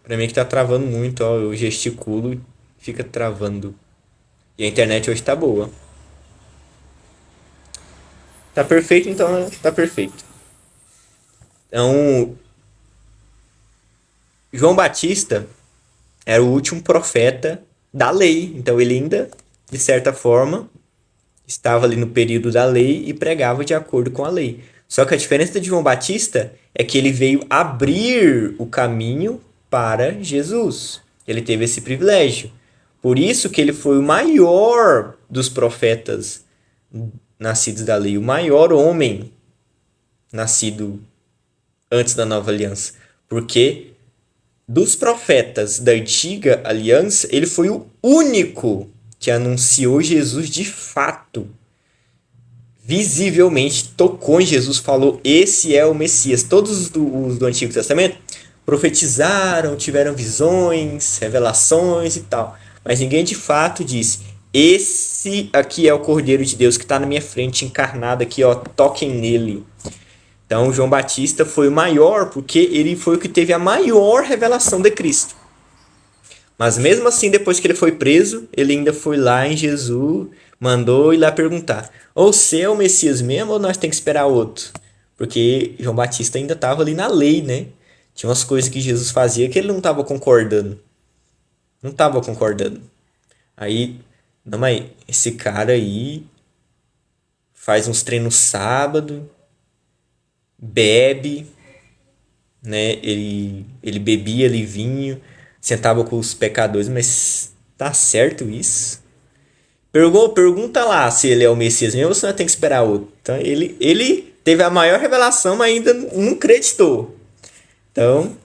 Pra mim que tá travando muito, ó. Eu gesticulo e fica travando. E a internet hoje tá boa. Tá perfeito, então tá perfeito. Então, João Batista era o último profeta da lei. Então ele ainda, de certa forma, estava ali no período da lei e pregava de acordo com a lei. Só que a diferença de João Batista é que ele veio abrir o caminho para Jesus. Ele teve esse privilégio. Por isso que ele foi o maior dos profetas nascidos da lei, o maior homem nascido antes da nova aliança. Porque dos profetas da antiga aliança, ele foi o único que anunciou Jesus de fato. Visivelmente tocou em Jesus, falou: esse é o Messias. Todos os do Antigo Testamento profetizaram, tiveram visões, revelações e tal. Mas ninguém de fato disse: esse aqui é o Cordeiro de Deus que está na minha frente, encarnado aqui, ó, toquem nele. Então, João Batista foi o maior porque ele foi o que teve a maior revelação de Cristo. Mas mesmo assim, depois que ele foi preso, ele ainda foi lá em Jesus, mandou ir lá perguntar: ou você é o Messias mesmo ou nós temos que esperar outro? Porque João Batista ainda estava ali na lei, né? Tinha umas coisas que Jesus fazia que ele não estava concordando. Não estava concordando. Aí, não, mas esse cara aí faz uns treinos sábado, bebe, né? Ele bebia ali vinho, sentava com os pecadores, mas tá certo isso? Pergunta lá se ele é o Messias mesmo ou se nós tem que esperar outro. Então, ele teve a maior revelação, mas ainda não acreditou. Então,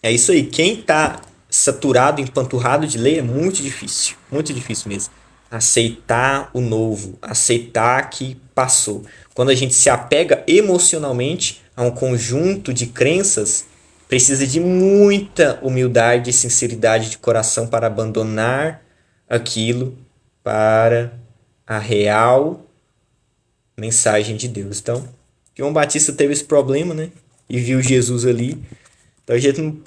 é isso aí. Quem tá saturado, empanturrado de lei é muito difícil. Muito difícil mesmo. Aceitar o novo. Aceitar que passou. Quando a gente se apega emocionalmente a um conjunto de crenças, precisa de muita humildade e sinceridade de coração para abandonar aquilo para a real mensagem de Deus. Então, João Batista teve esse problema, né? E viu Jesus ali. Então a gente não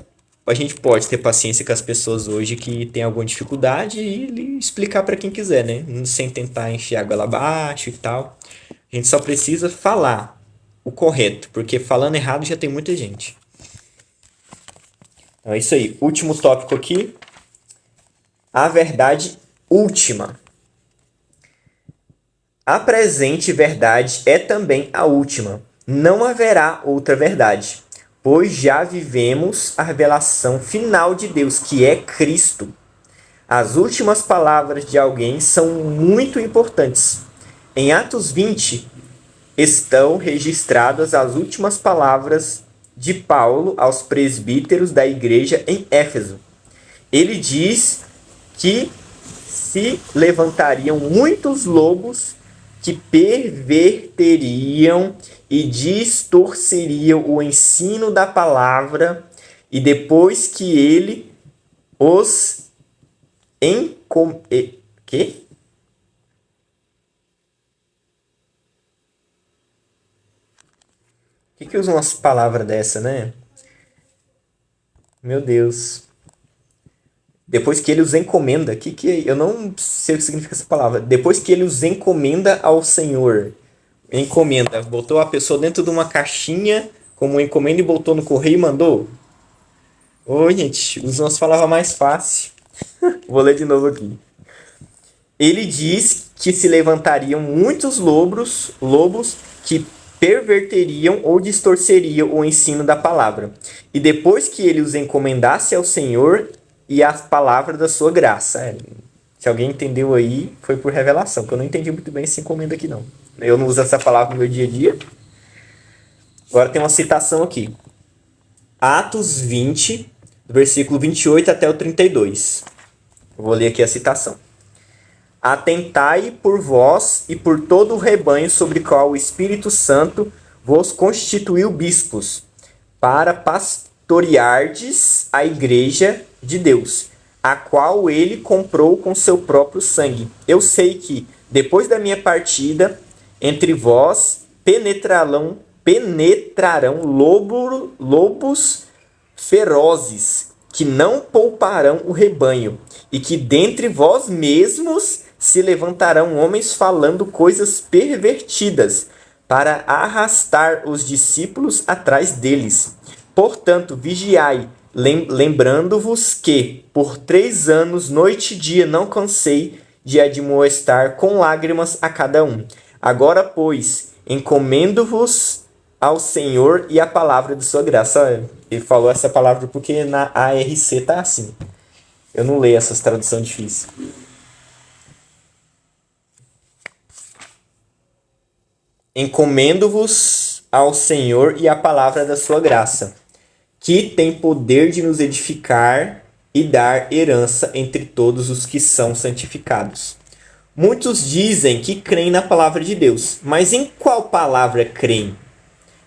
a gente pode ter paciência com as pessoas hoje que tem alguma dificuldade e explicar para quem quiser, né? Sem tentar enfiar a goela abaixo e tal. A gente só precisa falar o correto, porque falando errado já tem muita gente. Então é isso aí. Último tópico aqui. A verdade última. A presente verdade é também a última. Não haverá outra verdade, pois já vivemos a revelação final de Deus, que é Cristo. As últimas palavras de alguém são muito importantes. Em Atos 20, estão registradas as últimas palavras de Paulo aos presbíteros da igreja em Éfeso. Ele diz que se levantariam muitos lobos que perverteriam e distorceriam o ensino da palavra, e depois que ele os que? Que usam umas palavras dessa, né? Meu Deus. Depois que ele os encomenda. Eu não sei o que significa essa palavra. Depois que ele os encomenda ao Senhor. Encomenda. Botou a pessoa dentro de uma caixinha como encomenda e botou no correio e mandou. Oi, gente. Usam as palavras mais fáceis. Vou ler de novo aqui. Ele diz que se levantariam muitos lobos que perverteriam ou distorceriam o ensino da palavra. E depois que ele os encomendasse ao Senhor e as palavras da sua graça. Se alguém entendeu aí, foi por revelação, que eu não entendi muito bem esse encomenda aqui não. Eu não uso essa palavra no meu dia a dia. Agora tem uma citação aqui. Atos 20, do versículo 28 até o 32. Eu vou ler aqui a citação. Atentai por vós e por todo o rebanho sobre o qual o Espírito Santo vos constituiu bispos, para pastoreardes a igreja de Deus, a qual ele comprou com seu próprio sangue. Eu sei que, depois da minha partida, entre vós penetrarão lobos ferozes, que não pouparão o rebanho, e que dentre vós mesmos se levantarão homens falando coisas pervertidas, para arrastar os discípulos atrás deles. Portanto, vigiai, lembrando-vos que, por 3 anos, noite e dia, não cansei de admoestar com lágrimas a cada um. Agora, pois, encomendo-vos ao Senhor e a palavra de sua graça. Ele falou essa palavra porque na ARC tá assim. Eu não leio essas traduções difíceis. Encomendo-vos ao Senhor e a palavra da sua graça, que tem poder de nos edificar e dar herança entre todos os que são santificados. Muitos dizem que creem na palavra de Deus, mas em qual palavra creem?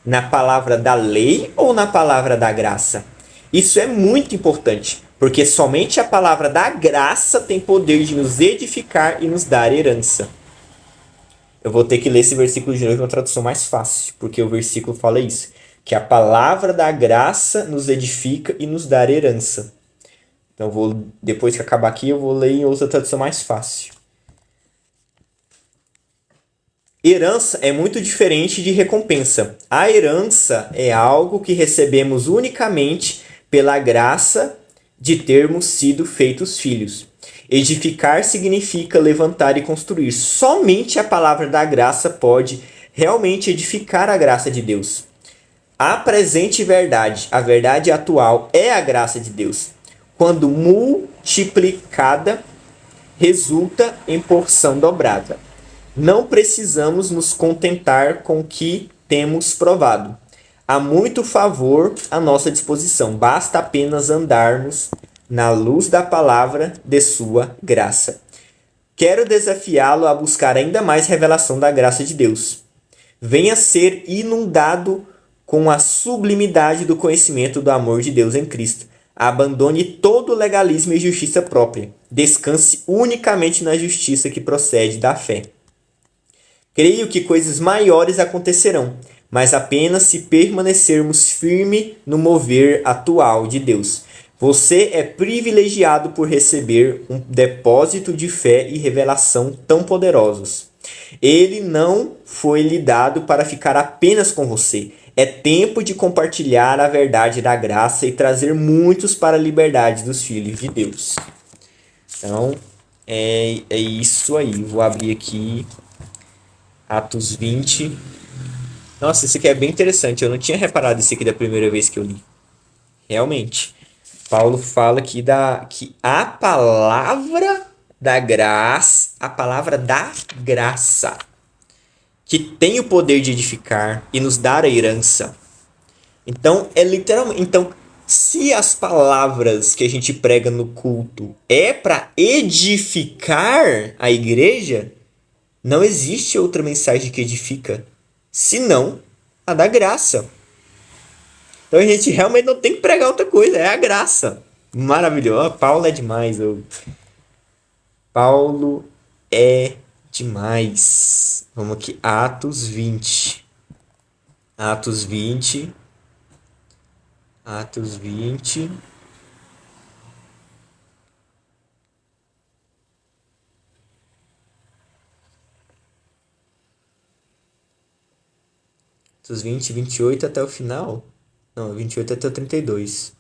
Na palavra da lei ou na palavra da graça? Isso é muito importante, porque somente a palavra da graça tem poder de nos edificar e nos dar herança. Eu vou ter que ler esse versículo de novo em uma tradução mais fácil, porque o versículo fala isso, que a palavra da graça nos edifica e nos dá herança. Então, depois que acabar aqui, eu vou ler em outra tradução mais fácil. Herança é muito diferente de recompensa. A herança é algo que recebemos unicamente pela graça de termos sido feitos filhos. Edificar significa levantar e construir. Somente a palavra da graça pode realmente edificar a graça de Deus. A presente verdade, a verdade atual, é a graça de Deus. Quando multiplicada, resulta em porção dobrada. Não precisamos nos contentar com o que temos provado. Há muito favor à nossa disposição. Basta apenas andarmos na luz da palavra de sua graça. Quero desafiá-lo a buscar ainda mais revelação da graça de Deus. Venha ser inundado com a sublimidade do conhecimento do amor de Deus em Cristo. Abandone todo legalismo e justiça própria. Descanse unicamente na justiça que procede da fé. Creio que coisas maiores acontecerão, mas apenas se permanecermos firmes no mover atual de Deus. Você é privilegiado por receber um depósito de fé e revelação tão poderosos. Ele não foi lhe dado para ficar apenas com você. É tempo de compartilhar a verdade da graça e trazer muitos para a liberdade dos filhos de Deus. Então, é isso aí. Vou abrir aqui Atos 20. Nossa, isso aqui é bem interessante. Eu não tinha reparado isso aqui da primeira vez que eu li. Realmente. Paulo fala que a palavra da graça, que tem o poder de edificar e nos dar a herança. Então, é literalmente. Então, se as palavras que a gente prega no culto é para edificar a igreja, não existe outra mensagem que edifica, senão a da graça. Então a gente realmente não tem que pregar outra coisa, é a graça. Maravilhoso. Paulo é demais. Paulo é demais. Vamos aqui, Atos 20. Atos 20. Atos 20. Atos 20, 28 até o final. Não, 28 até o 32.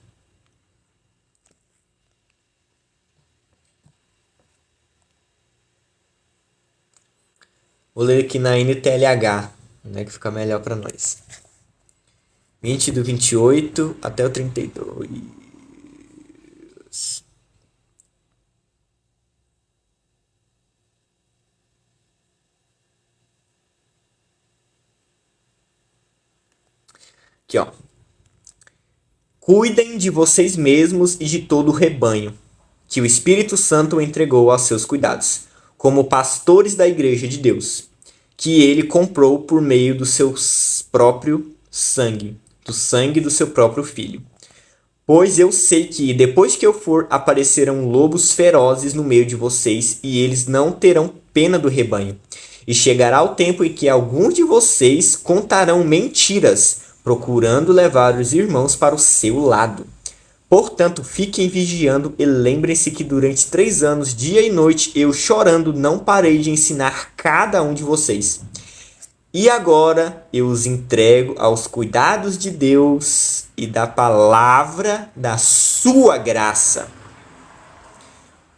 Vou ler aqui na NTLH, né, que fica melhor para nós. 20 do 28 até o 32. Aqui, ó. Cuidem de vocês mesmos e de todo o rebanho, que o Espírito Santo entregou aos seus cuidados, como pastores da Igreja de Deus, que ele comprou por meio do seu próprio sangue, do sangue do seu próprio Filho. Pois eu sei que, depois que eu for, aparecerão lobos ferozes no meio de vocês, e eles não terão pena do rebanho. E chegará o tempo em que alguns de vocês contarão mentiras, procurando levar os irmãos para o seu lado. Portanto, fiquem vigiando e lembrem-se que durante 3 anos, dia e noite, eu chorando não parei de ensinar cada um de vocês. E agora eu os entrego aos cuidados de Deus e da palavra da sua graça,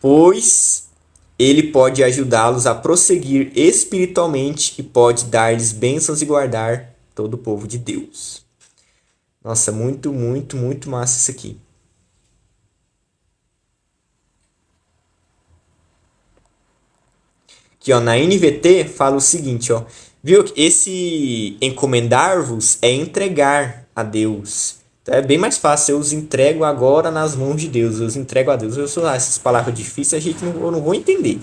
pois ele pode ajudá-los a prosseguir espiritualmente e pode dar-lhes bênçãos e guardar todo o povo de Deus. Nossa, muito, muito, muito massa isso aqui. Aqui, ó, na NVT fala o seguinte, ó. Viu que esse encomendar-vos é entregar a Deus. Então é bem mais fácil. Eu os entrego agora nas mãos de Deus. Eu os entrego a Deus. Eu sou essas palavras difíceis, eu não vou entender.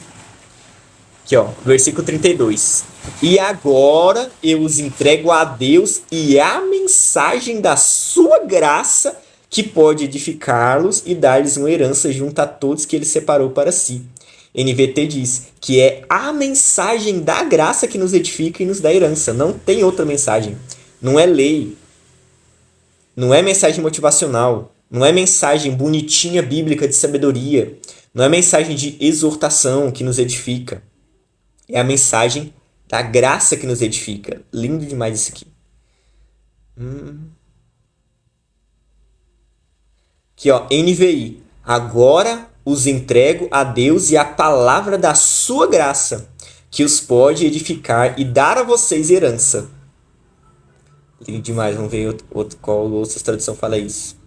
Aqui, ó, versículo 32. E agora eu os entrego a Deus e a mensagem da sua graça que pode edificá-los e dar-lhes uma herança junto a todos que ele separou para si. NVT diz que é a mensagem da graça que nos edifica e nos dá herança. Não tem outra mensagem. Não é lei. Não é mensagem motivacional. Não é mensagem bonitinha bíblica de sabedoria. Não é mensagem de exortação que nos edifica. É a mensagem da graça que nos edifica. Lindo demais isso aqui. Aqui, ó, NVI. Agora os entrego a Deus e a palavra da sua graça, que os pode edificar e dar a vocês herança. Lindo demais. Vamos ver qual outra tradução fala isso.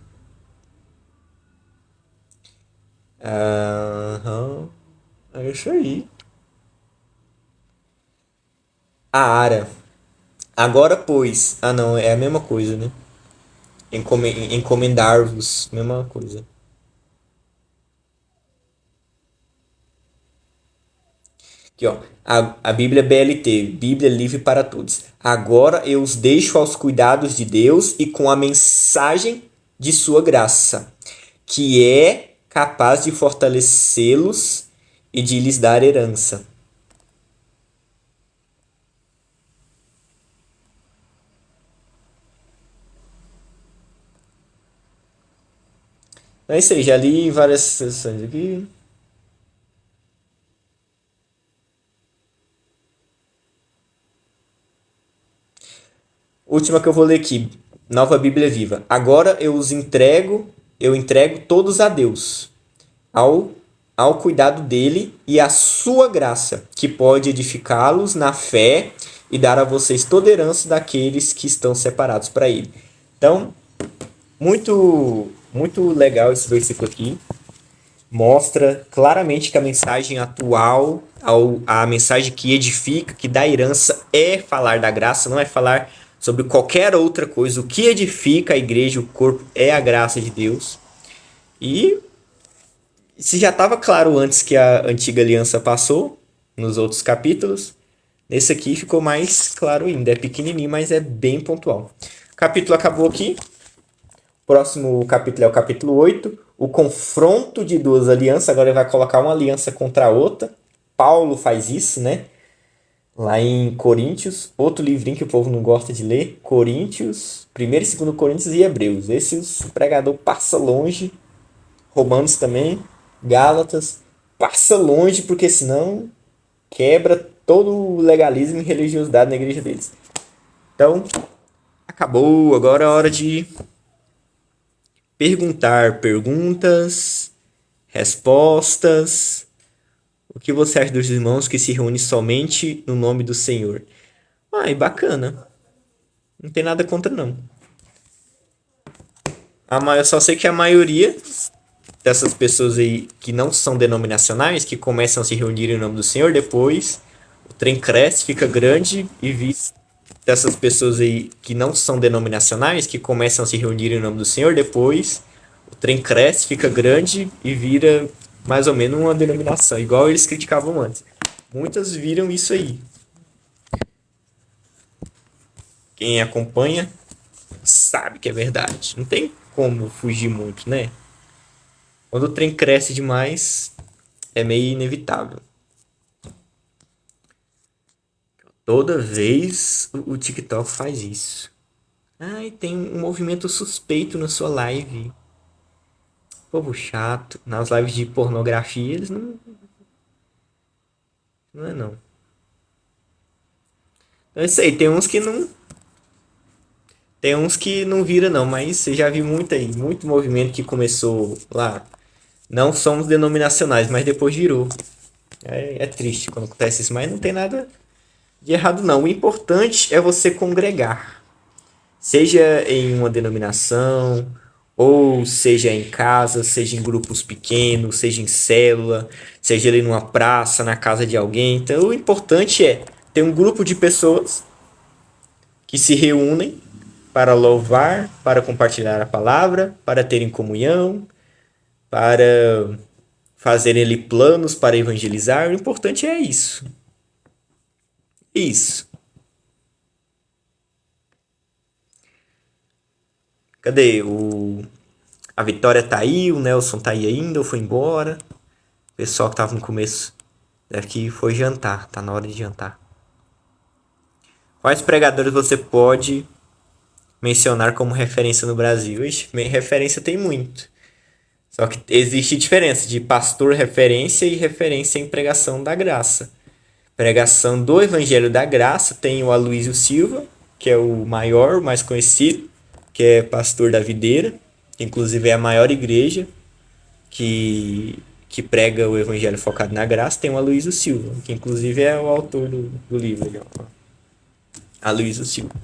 Aham. É isso aí. A Ara. Agora, pois. Ah, não. É a mesma coisa, né? Encomendar-vos. Mesma coisa. Aqui, ó. A Bíblia BLT, Bíblia Livre para Todos. Agora eu os deixo aos cuidados de Deus e com a mensagem de sua graça, que é capaz de fortalecê-los e de lhes dar herança. É isso aí, já li várias sessões aqui. Última que eu vou ler aqui. Nova Bíblia Viva. Agora eu entrego todos a Deus, ao, ao cuidado dele e à sua graça, que pode edificá-los na fé e dar a vocês toda a herança daqueles que estão separados para ele. Então, muito legal esse versículo aqui. Mostra claramente que a mensagem atual, a mensagem que edifica, que dá herança, é falar da graça, não é falar sobre qualquer outra coisa. O que edifica a igreja, o corpo, é a graça de Deus. E se já estava claro antes que a antiga aliança passou, nos outros capítulos, nesse aqui ficou mais claro ainda. É pequenininho, mas é bem pontual. O capítulo acabou aqui. O próximo capítulo é o capítulo 8. O confronto de duas alianças. Agora ele vai colocar uma aliança contra a outra. Paulo faz isso, né? Lá em Coríntios. Outro livrinho que o povo não gosta de ler. Coríntios. 1º e 2º Coríntios e Hebreus. Esse o pregador passa longe. Romanos também. Gálatas. Passa longe porque senão quebra todo o legalismo e religiosidade na igreja deles. Então, acabou. Agora é a hora de perguntar perguntas, respostas. O que você acha dos irmãos que se reúnem somente no nome do Senhor? Ai, bacana. Não tem nada contra, não. Eu só sei que a maioria dessas pessoas aí que não são denominacionais, que começam a se reunir em nome do Senhor, depois o trem cresce, fica grande e dessas pessoas aí que não são denominacionais, que começam a se reunir em nome do Senhor, depois o trem cresce, fica grande e vira mais ou menos uma denominação, igual eles criticavam antes. Muitas viram isso aí. Quem acompanha sabe que é verdade. Não tem como fugir muito, né? Quando o trem cresce demais, é meio inevitável. Toda vez o TikTok faz isso. Ai, tem um movimento suspeito na sua live. Povo chato. Nas lives de pornografia, eles não. Não é não. Então é isso aí, tem uns que não. Tem uns que não vira não, mas você já viu muito aí, muito movimento que começou lá. Não somos denominacionais, mas depois virou. É triste quando acontece isso, mas não tem nada de errado não. O importante é você congregar. Seja em uma denominação, ou seja em casa, seja em grupos pequenos, seja em célula, seja ali numa praça, na casa de alguém. Então o importante é ter um grupo de pessoas que se reúnem para louvar, para compartilhar a palavra, para terem comunhão, para fazerem ali planos para evangelizar. O importante é isso. Isso. Cadê? A Vitória tá aí, o Nelson tá aí ainda, ou foi embora? O pessoal que tava no começo deve que foi jantar, tá na hora de jantar. Quais pregadores você pode mencionar como referência no Brasil? Ixi, referência tem muito. Só que existe diferença de pastor referência e referência em pregação da graça. Pregação do Evangelho da Graça tem o Aloysio Silva, que é o maior, o mais conhecido, que é pastor da Videira, que inclusive é a maior igreja que prega o Evangelho focado na graça. Tem o Aloysio Silva, que inclusive é o autor do livro. Aloysio Silva.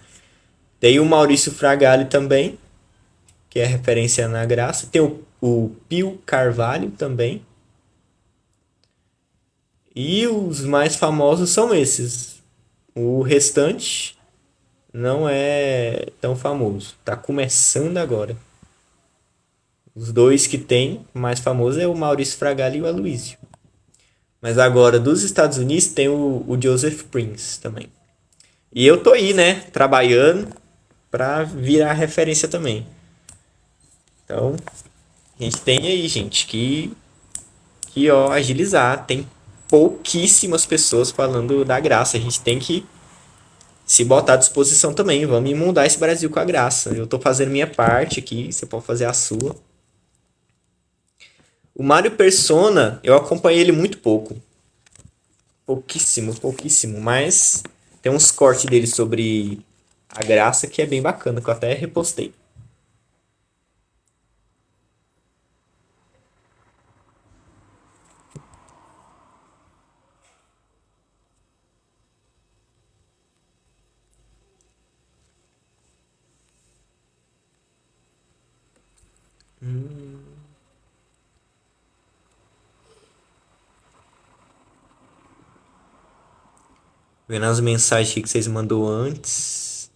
Tem o Maurício Fragali também, que é referência na graça. Tem o Pio Carvalho também. E os mais famosos são esses. O restante não é tão famoso. Tá começando agora. Os dois que tem, o mais famoso é o Maurício Fragali e o Aloysio. Mas agora, dos Estados Unidos, tem o Joseph Prince também. E eu tô aí, né? Trabalhando pra virar referência também. Então, a gente tem aí, gente, que ó, agilizar. Tem pouquíssimas pessoas falando da graça. A gente tem que se botar à disposição também. Vamos inundar esse Brasil com a graça. Eu tô fazendo minha parte aqui, você pode fazer a sua. O Mario Persona, eu acompanhei ele muito pouco. Pouquíssimo. Mas tem uns cortes dele sobre a graça que é bem bacana, que eu até repostei. Vendo as mensagens aqui que vocês mandou antes.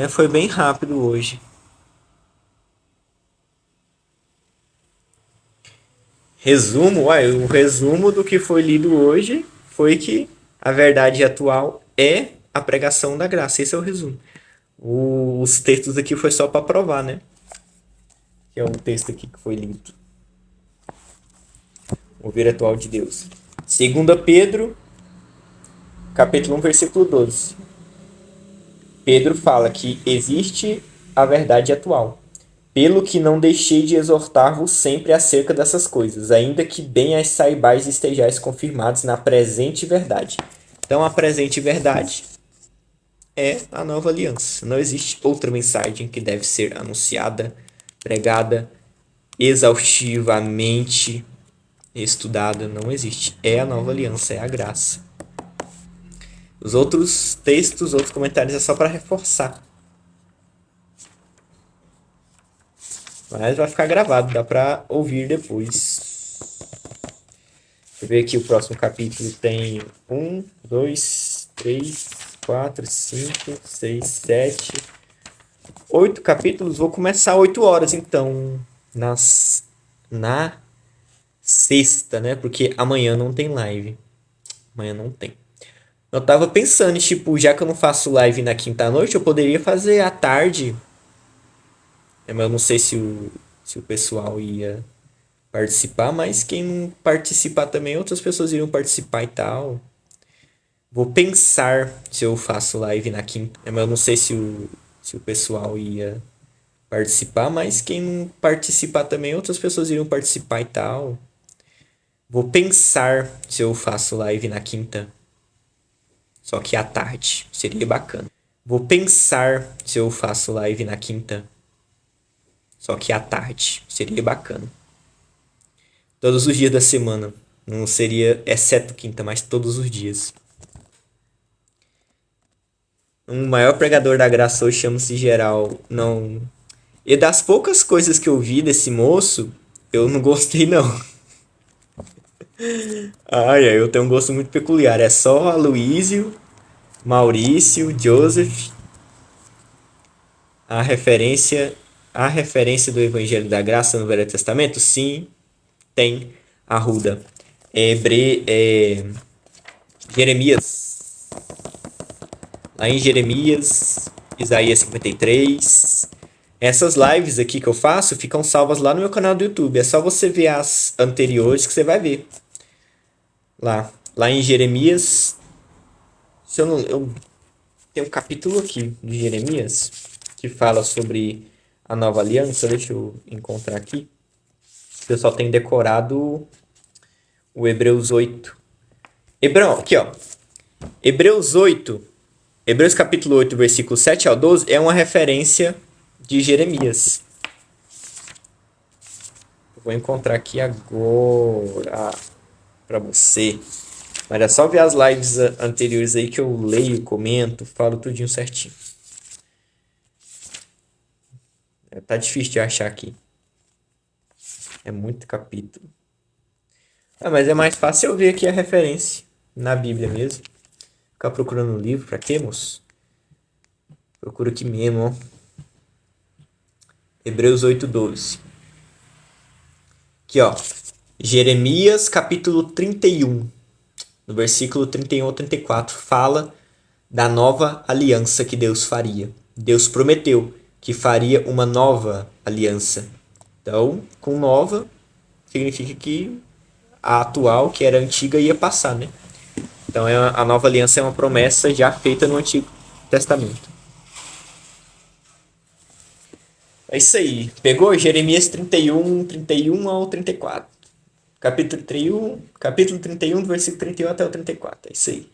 Foi bem rápido hoje. O resumo do que foi lido hoje foi que a verdade atual é a pregação da graça. Esse é o resumo. Os textos aqui foi só para provar, né? Que é um texto aqui que foi lido. O ver atual de Deus. 2 Pedro, capítulo 1, versículo 12. Pedro fala que existe a verdade atual. Pelo que não deixei de exortar-vos sempre acerca dessas coisas, ainda que bem as saibais e estejais confirmados na presente verdade. Então, a presente verdade é a nova aliança. Não existe outra mensagem que deve ser anunciada, pregada, exaustivamente estudada. Não existe. É a nova aliança, é a graça. Os outros textos, outros comentários é só para reforçar. Mas vai ficar gravado, dá para ouvir depois. Deixa eu ver aqui, o próximo capítulo tem 1, 2, 3, 4, 5, 6, 7, 8 capítulos. Vou começar 8 horas, então, na sexta, né? Porque amanhã não tem live. Amanhã não tem. Eu tava pensando, tipo, já que eu não faço live na quinta-noite, eu poderia fazer à tarde. Mas eu não sei se o pessoal ia participar, mas quem não participar também, outras pessoas iriam participar e tal. Vou pensar se eu faço live na quinta. Mas eu não sei se o pessoal ia participar, mas quem não participar também, outras pessoas iriam participar e tal. Vou pensar se eu faço live na quinta. Só que à tarde. Seria bacana. Vou pensar se eu faço live na quinta. Só que à tarde. Seria bacana. Todos os dias da semana. Não seria, exceto quinta, mas todos os dias. Um maior pregador da graça hoje chama-se Geral. Não. E das poucas coisas que eu vi desse moço, eu não gostei não. Ai, eu tenho um gosto muito peculiar. É só Aloísio, Maurício, Joseph. A referência, a referência do Evangelho da Graça no Velho Testamento? Sim, tem. Arruda. Jeremias. Lá em Jeremias, Isaías 53. Essas lives aqui que eu faço ficam salvas lá no meu canal do YouTube. É só você ver as anteriores que você vai ver. Lá em Jeremias. Se eu não, eu tenho um capítulo aqui de Jeremias que fala sobre a nova aliança. Deixa eu encontrar aqui. O pessoal tem decorado o Hebreus 8. Aqui, ó. Hebreus 8. Hebreus capítulo 8, versículo 7 ao 12 é uma referência de Jeremias. Eu vou encontrar aqui agora para você. Mas é só ver as lives anteriores aí que eu leio, comento, falo tudinho certinho. Tá difícil de achar aqui. É muito capítulo. Mas é mais fácil eu ver aqui a referência na Bíblia mesmo. Ficar procurando no livro, pra quê, moço? Procura aqui mesmo, ó. Hebreus 8:12. Aqui, ó. Jeremias capítulo 31. No versículo 31 ao 34, fala da nova aliança que Deus faria. Deus prometeu que faria uma nova aliança. Então, com nova, significa que a atual, que era antiga, ia passar, né? Então a nova aliança é uma promessa já feita no Antigo Testamento. É isso aí. Pegou Jeremias 31 ao 34. Capítulo 31, do versículo 31 até o 34. É isso aí.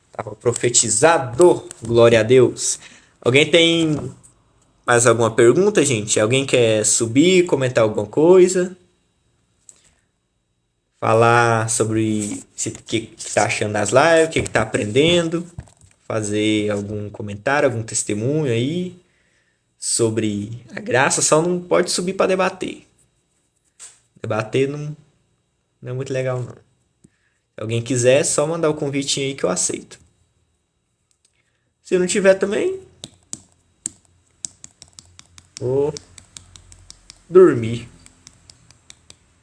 Estava profetizado. Glória a Deus. Alguém tem mais alguma pergunta, gente? Alguém quer subir, comentar alguma coisa? Falar sobre o que está achando das lives, o que está aprendendo? Fazer algum comentário, algum testemunho aí sobre a graça? Só não pode subir para debater. Debater não é muito legal, não. Se alguém quiser, é só mandar o convite aí que eu aceito. Se não tiver também, vou dormir.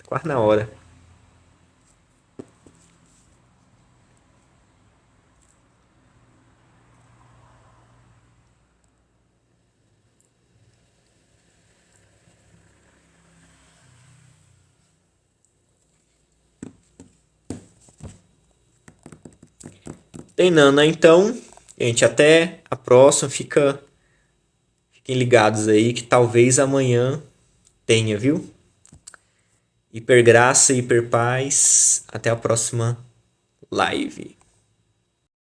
Quase na hora. Tem Nana, então. Gente, até a próxima. Fiquem ligados aí que talvez amanhã tenha, viu? Hipergraça e hiperpaz. Até a próxima live.